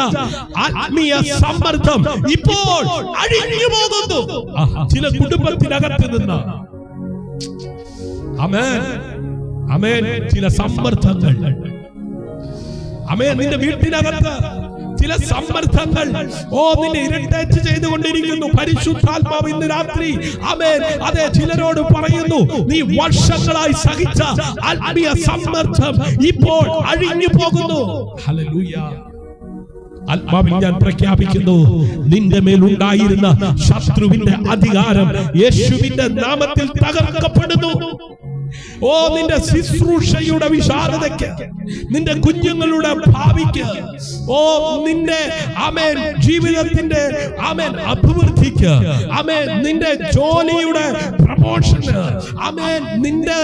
ആത്മീയ സമ്മർദ്ദം ഇപ്പോൾ അഴിഞ്ഞു പോകുന്നു. ചില കുടുംബത്തിനകത്ത് നിന്ന് ആമേൻ ആമേൻ ചില സമ്മർദ്ദങ്ങൾ, ആമേൻ, നിന്റെ വീട്ടിനകത്ത് ചില സമ്മർദ്ദങ്ങൾ നിന്നെ ഇറിറ്റേറ്റ് ചെയ്തുകൊണ്ടിരിക്കുന്നു. പരിശുദ്ധാത്മാവ് ഇന്ന് രാത്രി ആമേൻ അതെ ചിലരോട് പറയുന്നു, നീ വർഷങ്ങളായി സഹിച്ച ആത്മീയ സമ്മർദ്ദം ഇപ്പോൾ അഴിഞ്ഞു പോകുന്നു. ഹല്ലേലൂയ. ആത്മാവിൽ ഞാൻ പ്രഖ്യാപിക്കുന്നു, നിന്റെ മേലുണ്ടായിരുന്ന ശത്രുവിന്റെ അധികാരം യേശുവിന്റെ നാമത്തിൽ തകർക്കപ്പെടുന്നു. നിന്റെ ശുശ്രൂഷയുടെ വിശാലതയ്ക്ക്, നിന്റെ കുഞ്ഞുങ്ങളുടെ ഭാവിക്ക്, നിന്റെ ആമേൻ ജീവിതത്തിന്റെ ആമേൻ അഭിവൃദ്ധിക്ക്, ആമേൻ നിന്റെ ജോലിയുടെ പ്രമോഷന്, ആമേൻ നിന്റെ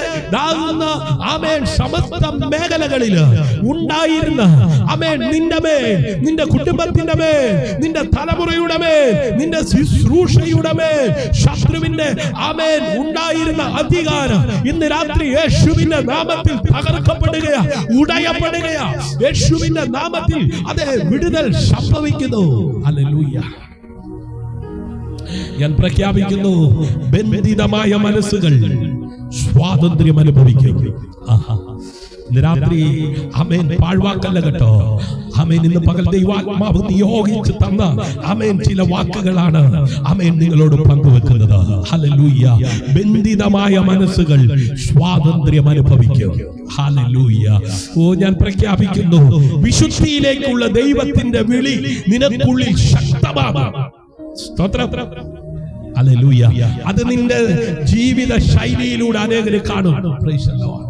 ആമേൻ സമസ്ത മേഖലകളിൽ ഉണ്ടായിരുന്ന ആമേൻ നിന്റെ മേൽ, നിന്റെ കുടുംബത്തിന്റെ മേൽ, നിന്റെ തലമുറയുടെ മേൽ, നിന്റെ ശുശ്രൂഷയുടെ മേൽ ശത്രുവിന്റെ ആമേൻ ഉണ്ടായിരുന്ന അധികാരം ഇന്ന് രാത്രി യേശുവിന്റെ നാമത്തിൽ തകർക്കപ്പെടുകയാ, ഉടയപ്പെടുകയാ. യേശുവിന്റെ നാമത്തിൽ അതേ വിടുതൽ സംഭവിക്കുന്നു. ഹല്ലേലൂയ. ഞാൻ പ്രഖ്യാപിക്കുന്നു, ബന്ധിതമായ മനസ്സുകൾ സ്വാതന്ത്ര്യം അനുഭവിക്കും. ഇന്ന് രാത്രി ആമേൻ പാഴ്വാക്കല്ല കേട്ടോ. ആമേൻ ഇന്ന് പകൽ ദൈവാത്മാവ് നിയോഗിച്ച് തന്ന ആമേൻ ചില വാക്കുകളാണ് ആമേൻ നിങ്ങളോട് പങ്കുവെക്കുന്നത്. ഹല്ലേലൂയ. ബന്ധിതമായ മനസ്സുകൾ സ്വാതന്ത്ര്യം അനുഭവിക്കും. ഹല്ലേലൂയ. ഞാൻ പ്രഖ്യാപിക്കുന്നു, വിശുദ്ധിയിലേക്കുള്ള ദൈവത്തിന്റെ വിളി നിനക്കുള്ളിൽ ശക്തമാകും. സ്തോത്രം. ഹല്ലേലൂയ. അത് നിന്റെ ജീവിത ശൈലിയിലൂടെ അനേകരെ കാണും. Price the Lord.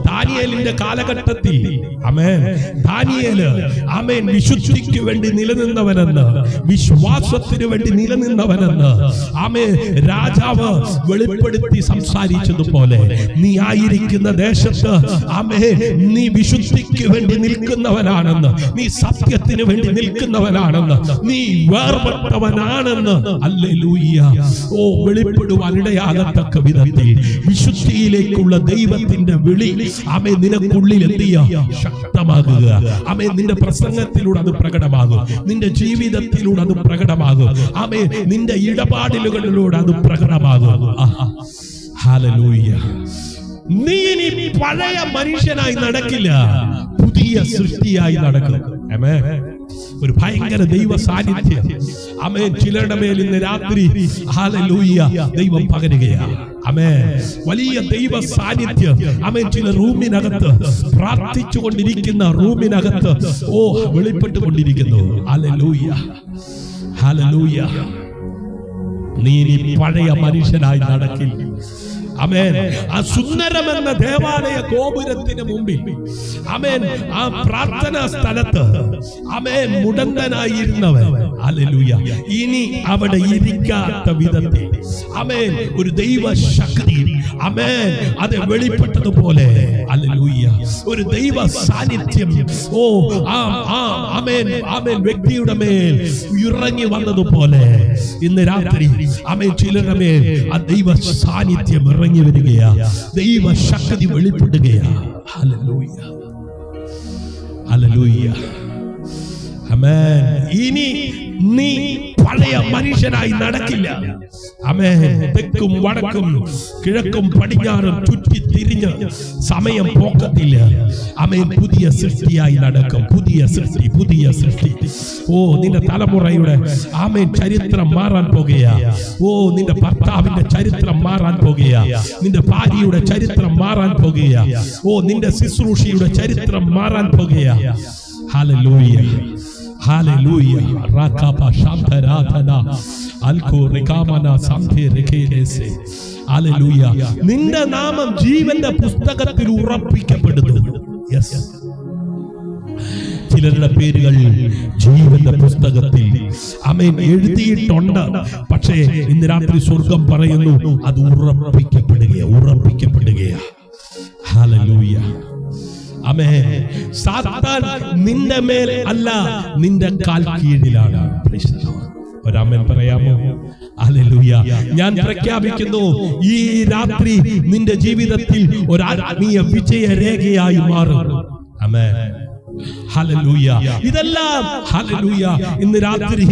ദാനിയേലിന്റെ കാലഘട്ടത്തിൽ ആമേൻ ദാനിയേല് ആമേൻ വിശുദ്ധിക്ക് വേണ്ടി നിലനിന്നവനെന്ന്, വിശ്വാസത്തിന് വേണ്ടി നിലനിന്നവനെന്ന് ആമേൻ രാജാവ് വെളിപ്പെടുത്തി സംസാരിച്ചതുപോലെ, നീ ആയിരിക്കുന്ന ദേശത്ത് ആമേൻ നീ വിശുദ്ധിക്ക് വേണ്ടി നിൽക്കുന്നവനാണെന്ന്, നീ സത്യത്തിന് വേണ്ടി നിൽക്കുന്നവനാണെന്ന്, നീ വേർപെട്ടവനാണെന്ന് ഹല്ലേലൂയ വെളിപ്പെടുവാനിടയാകത്തക്ക വിധത്തിൽ വിശുദ്ധിയിലേക്കുള്ള ദൈവത്തിന്റെ വിളി ആമേൻ നിനക്കുള്ളിൽ എന്ത് ചെയ്യുക? ശക്തമാകുക. ആമേൻ നിന്റെ പ്രസംഗത്തിലൂടെ അത് പ്രകടമാകും, നിന്റെ ജീവിതത്തിലൂടെ അത് പ്രകടമാകും. ആമേൻ നിന്റെ ഇടപാടുകളിലൂടെ അത് പ്രകടമാകും. ഹല്ലേലൂയ. നീ ഇനി പഴയ മനുഷ്യനായി നടക്കില്ല, പുതിയ സൃഷ്ടിയായി നടക്കും. ആമേൻ. ഒരു ഭയങ്കര ദൈവ സാന്നിധ്യം ആമേൻ ചിലരുടെ മേൽ ഇന്ന് രാത്രി ഹല്ലേലൂയ ദൈവം പകരുകയാണ്. ആമേൻ. വലിയ ദൈവ സാന്നിധ്യം ആമേൻ ചില റൂമിനകത്ത് പ്രാർത്ഥിച്ചു കൊണ്ടിരിക്കുന്ന റൂമിനകത്ത് വെളിപ്പെട്ടുകൊണ്ടിരിക്കുന്നു. ഹല്ലേലൂയ. ഹല്ലേലൂയ. നീ ഇനി പഴയ മനുഷ്യനായി നടക്കില്ല. ആമേൻ. ആ സുന്ദരമെന്ന ദേവാലയ ഗോപുരത്തിന് മുമ്പിൽ ആമേൻ ആ പ്രാർത്ഥനാ സ്ഥലത്ത് ആമേൻ മുടന്തനായിരുന്നവൻ ഹല്ലേലൂയ ഇനി അവിടെ ഇരിക്കാത്ത വിധത്തിൽ ആമേൻ ഒരു ദൈവ ശക്തി ആമേൻ അത് വെളിപ്പെട്ടതുപോലെ ഹല്ലേലൂയ ഒരു ദൈവ സാന്നിധ്യം ആമേൻ ആമേൻ വ്യക്തിയുടെ മേൽ ഇറങ്ങി വന്നതുപോലെ ഇന്ന് രാത്രി ആമേൻ ചിലരുടെ മേൽ ആ ദൈവ സാന്നിധ്യം ഇറങ്ങി വരികയാ, ദൈവ ശക്തി വെളിപ്പെടുകയാ. ഹല്ലേലൂയ. ഹല്ലേലൂയ. ആമേൻ. ഇനി നീ പഴയ മനുഷ്യനായി നടക്കില്ല. ആമേൻ. തെക്കും വടക്കും കിഴക്കും പടിഞ്ഞാറും ചുറ്റി തിരിഞ്ഞ് സമയം പോക്കത്തില്ല. ആമേൻ. പുതിയ സൃഷ്ടിയായി നടക്കും. പുതിയ സൃഷ്ടി, പുതിയ സൃഷ്ടി. നിന്റെ തലമുറയുടെ ആമേൻ ചരിത്രം മാറാൻ പോകുകയാ. നിന്റെ ഭർത്താവിന്റെ ചരിത്രം മാറാൻ പോകുകയാ. നിന്റെ ഭാര്യയുടെ ചരിത്രം മാറാൻ പോകുകയാ. നിന്റെ ശുശ്രൂഷയുടെ ചരിത്രം മാറാൻ പോകുകയാ. ഹല്ലേലൂയ. ഹല്ലേലൂയ. റാകാബ ശാന്തരാധന അൽകോ റികാമന സാന്തി റികേലേസെ. ഹല്ലേലൂയ. നിന്റെ നാമം ജീവന്റെ പുസ്തകത്തിൽ ഉറപ്പിക്കപ്പെടുന്നു. യെസ്. ചിലരുടെ പേരുകൾ ജീവന്റെ പുസ്തകത്തിൽ ആമേൻ എഴുതിയിട്ടുണ്ട്. പക്ഷേ ഇന്ന് രാത്രി സ്വർഗം പറയുന്നു അത് ഉറപ്പിക്കപ്പെടുകയാ. ഹല്ലേലൂയ. ആമേൻ. സാത്താൻ നിന്റെ മേൽ അല്ല, നിന്റെ കാൽ കീഴിലാണ്. ഒരാമേൻ പറയാമോ? ഹല്ലേലൂയ. ഞാൻ പ്രഖ്യാപിക്കുന്നു, ഈ രാത്രി നിന്റെ ജീവിതത്തിൽ ഒരു ആത്മീയ വിജയരേഖയായി മാറും. ആമേൻ. ഹല്ലേലൂയ. ഇതെല്ലാം ഹല്ലേലൂയ ഇന്ന് രാത്രി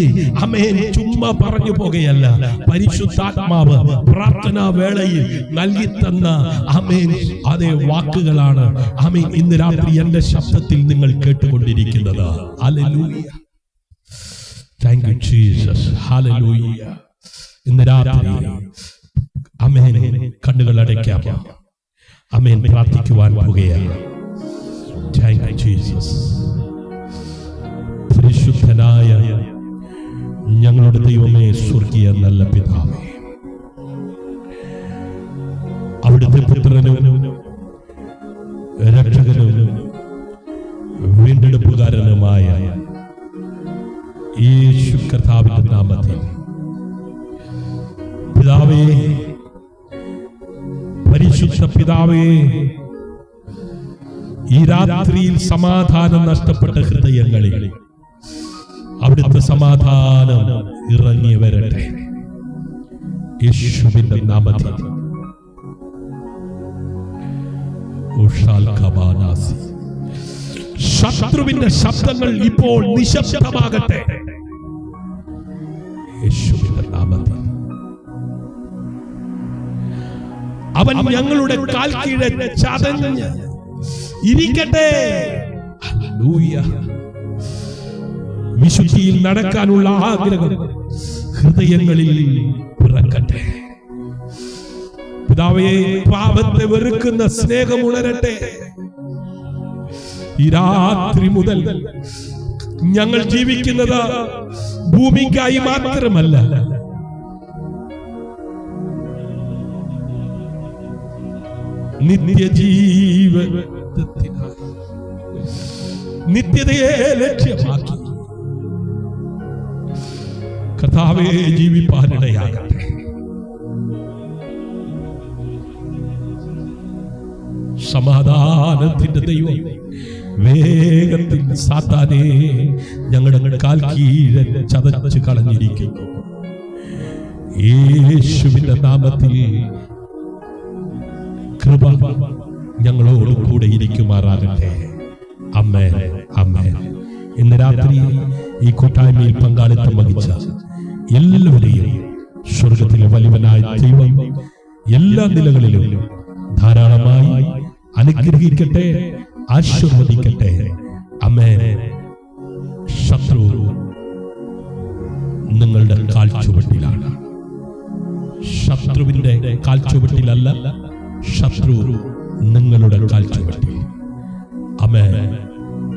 ആമേൻ ചുമ്മാ പറഞ്ഞു പോകുകയല്ല. പരിശുദ്ധാത്മാവ് പ്രാർത്ഥനാ വേളയിൽ നൽകി തന്ന ആമേൻ അതേ വാക്കുകളാണ് ആമേൻ ഇന്ന് രാത്രി എന്റെ ശബ്ദത്തിൽ നിങ്ങൾ കേട്ടുകൊണ്ടിരിക്കുന്നത്. Hallelujah. Thank you Jesus. Hallelujah. ഇന്ന് രാത്രി ആമേൻ കണ്ണുകൾ അടയ്ക്കാം. ആമേൻ പ്രാർത്ഥിക്കുവാൻ പോകുകയാണ്. Thank you, Jesus. പരിശുദ്ധനായ ഞങ്ങളുടെ ദൈവമേ, സ്വർഗീയ നല്ല പിതാവേ, അവിടുത്തെ പുത്രനും രക്ഷകനും വീണ്ടെടുപ്പുകാരനുമായ യേശു കർത്താവിന്റെ നാമത്തിൽ പിതാവേ, പരിശുദ്ധ പിതാവേ, ഈ രാത്രിയിൽ സമാധാനം നഷ്ടപ്പെട്ട ഹൃദയങ്ങളിൽ അവിടുത്തെ സമാധാനം ഇറങ്ങി വരട്ടെ യേശുവിന്റെ നാമത്തിൽ. ശത്രുവിന്റെ ശബ്ദങ്ങൾ ഇപ്പോൾ നിശബ്ദമാകട്ടെ യേശുവിന്റെ നാമത്തിൽ. അവൻ ഞങ്ങളുടെ കാൽ കീഴെ ചതഞ്ഞ് ഇരിക്കട്ടെ. ഹല്ലേലൂയ. വിശുദ്ധിയിൽ നടക്കാനുള്ള ആഗ്രഹം ഹൃദയങ്ങളിൽ പിറക്കട്ടെ. പിതാവേ, പാപത്തെ വെറുക്കുന്ന സ്നേഹം ഉണരട്ടെ. ഈ രാത്രി മുതൽ ഞങ്ങൾ ജീവിക്കുന്നത് ഭൂമിക്കായി മാത്രമല്ല, നിത്യജീവനത്തിനായി, നിത്യതയെ ലക്ഷ്യമാക്കി കർത്താവേ ജീവിപ്പാനിടയാകട്ടെ. സമാധാനത്തിന്റെ ദൈവം വേഗത്തിൽ സാത്താനെ ഞങ്ങളുടെ കാൽ കീഴെ ചതച്ച് കളഞ്ഞിരിക്കുന്നു. യേശുവിന്റെ നാമത്തിൽ കൃപ ഞങ്ങളോട് കൂടെ ഇരിക്കുമാറാകട്ടെ. ആമേൻ, ആമേൻ. ഇന്ന് രാത്രി ഈ കൂട്ടായ്മയിൽ പങ്കാളിത്തം വഹിച്ച എല്ലാവരെയും സ്വർഗത്തിലെ വലിയവനായ ദൈവം എല്ലാ നിലകളിലും ധാരാളമായി അനുഗ്രഹിക്കട്ടെ, ആശീർവദിക്കട്ടെ. ആമേൻ. ശത്രു നിങ്ങളുടെ കാൽച്ചുവട്ടിലാണ്. ശത്രുവിന്റെ കാൽച്ചുവട്ടിലല്ല, ശത്രു നിങ്ങളുടെ കാൽച്ചുവട്ടിൽ. ആമേൻ.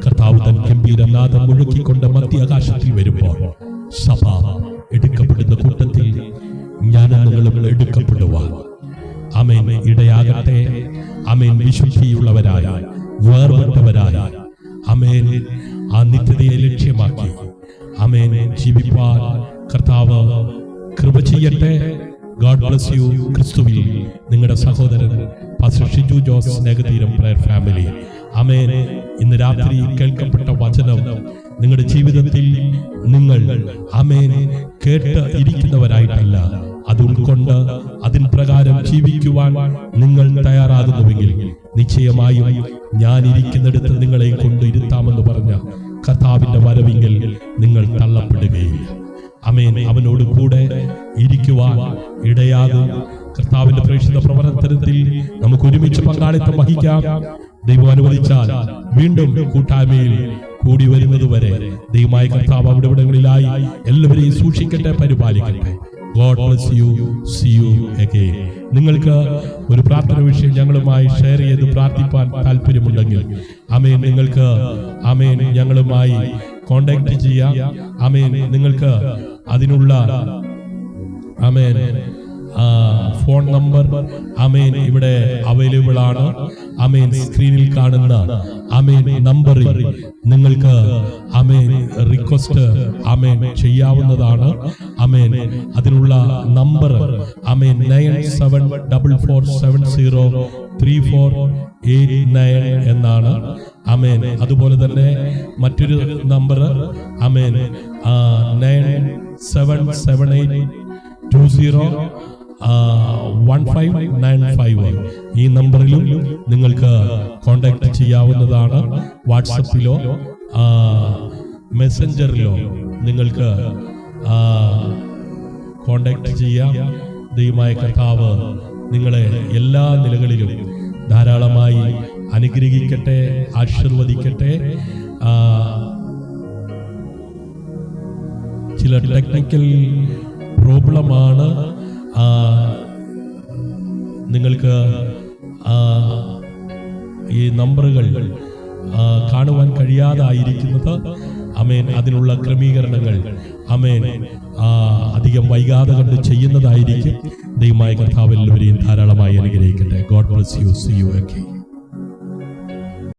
കർത്താവ് തൻ ഗംഭീരനാദം മുഴക്കിക്കൊണ്ട് മധ്യാകാശത്തിൽ വരുമ്പോൾ സഭ എടുക്കപ്പെടുന്ന കൂട്ടത്തിൽ ഞാൻ നിങ്ങളും എടുക്കപ്പെടുവാൻ ആമേൻ ഇടയാകട്ടെ. ആമേൻ. വിശുദ്ധിയുള്ളവരായ, വേർപെട്ടവരായ, ആമേൻ ആ നിത്യതയെ ലക്ഷ്യമാക്കി ആമേൻ ജീവിപ്പാൻ കർത്താവ് കൃപ ചെയ്യട്ടെ. God bless U. ക്രിസ്തുവിൽ നിങ്ങളുടെ സഹോദരൻ പാസ്റ്റർ ഷിജു ജോസ്, സ്നേഹതീരം പ്രയർ ഫാമിലി. ആമേൻ. ഇന്ന് രാത്രി കേൾക്കപ്പെട്ട വചനം നിങ്ങളുടെ ജീവിതത്തിൽ നിങ്ങൾ ആമേൻ കേട്ട് ഇരിക്കുന്നവരായിട്ടല്ല, അത് ഉൾക്കൊണ്ട് അതിൻ പ്രകാരം ജീവിക്കുവാൻ നിങ്ങൾ തയ്യാറാകുന്നുവെങ്കിൽ നിശ്ചയമായും ഞാൻ ഇരിക്കുന്നിടത്ത് നിങ്ങളെ കൊണ്ടിരുത്താമെന്ന് പറഞ്ഞ കർത്താവിന്റെ വരവിങ്കിൽ നിങ്ങൾ തള്ളപ്പെടുകയില്ല. ആമേൻ. അവനോട് കൂടെ ഇരിക്കുവാൻ ഇടയാകും. കർത്താവിന്റെ പ്രേക്ഷിത പ്രവർത്തനത്തിൽ നമുക്ക് ഒരുമിച്ച് പങ്കാളിത്തം വഹിക്കാം. ദൈവം അനുവദിച്ചാൽ വീണ്ടും കൂട്ടായ്മയിൽ കൂടി വരുന്നത് വരെ ദൈവമായ കർത്താവ് അവിടെ ഇവിടങ്ങളിലായി എല്ലാവരെയും സൂക്ഷിക്കട്ടെ, പരിപാലിക്കട്ടെ. God bless you. See you again. നിങ്ങൾക്ക് ഒരു പ്രാർത്ഥന വിഷയം ഞങ്ങളുമായി ഷെയർ ചെയ്ത് പ്രാർത്ഥിപ്പാൻ താല്പര്യമുണ്ടെങ്കിൽ ആമേൻ നിങ്ങൾക്ക് ആമേൻ ഞങ്ങളുമായി കോണ്ടാക്ട് ചെയ്യാം. ആമേൻ. നിങ്ങൾക്ക് അതിനുള്ള ആമേൻ ഫോൺ നമ്പർ ആമേൻ ഇവിടെ അവൈലബിൾ ആണ്. ആമേൻ. സ്ക്രീനിൽ കാണുന്ന ആമേൻ നമ്പറിൽ നിങ്ങൾക്ക് ആമേൻ റിക്വസ്റ്റ് ആമേൻ ചെയ്യാവുന്നതാണ്. ആമേൻ. അതിനുള്ള നമ്പർ ആമേൻ 9744703489 എന്നാണ്. ആമേൻ. അതുപോലെ തന്നെ മറ്റൊരു നമ്പർ ആമേൻ 97 778201595 ഈ നമ്പറിലും നിങ്ങൾക്ക് കോൺടാക്ട് ചെയ്യാവുന്നതാണ്. വാട്സപ്പിലോ മെസ്സഞ്ചറിലോ നിങ്ങൾക്ക് കോൺടാക്ട് ചെയ്യാം. ദൈവമായ കർത്താവ് നിങ്ങളെ എല്ലാ നിലകളിലും ധാരാളമായി അനുഗ്രഹിക്കട്ടെ, ആശീർവദിക്കട്ടെ. ചില ടെക്നിക്കൽ പ്രോബ്ലമാണ് നിങ്ങൾക്ക് ഈ നമ്പറുകൾ കാണുവാൻ കഴിയാതായിരിക്കുന്നത്. ആമേൻ. അതിനുള്ള ക്രമീകരണങ്ങൾ ആമേൻ അധികം വൈകാതെ കണ്ട് ചെയ്യുന്നതായിരിക്കും. ദൈവമായ കർത്താവ് എല്ലാവരെയും ധാരാളമായി അനുഗ്രഹിക്കട്ടെ. God bless you. See you again.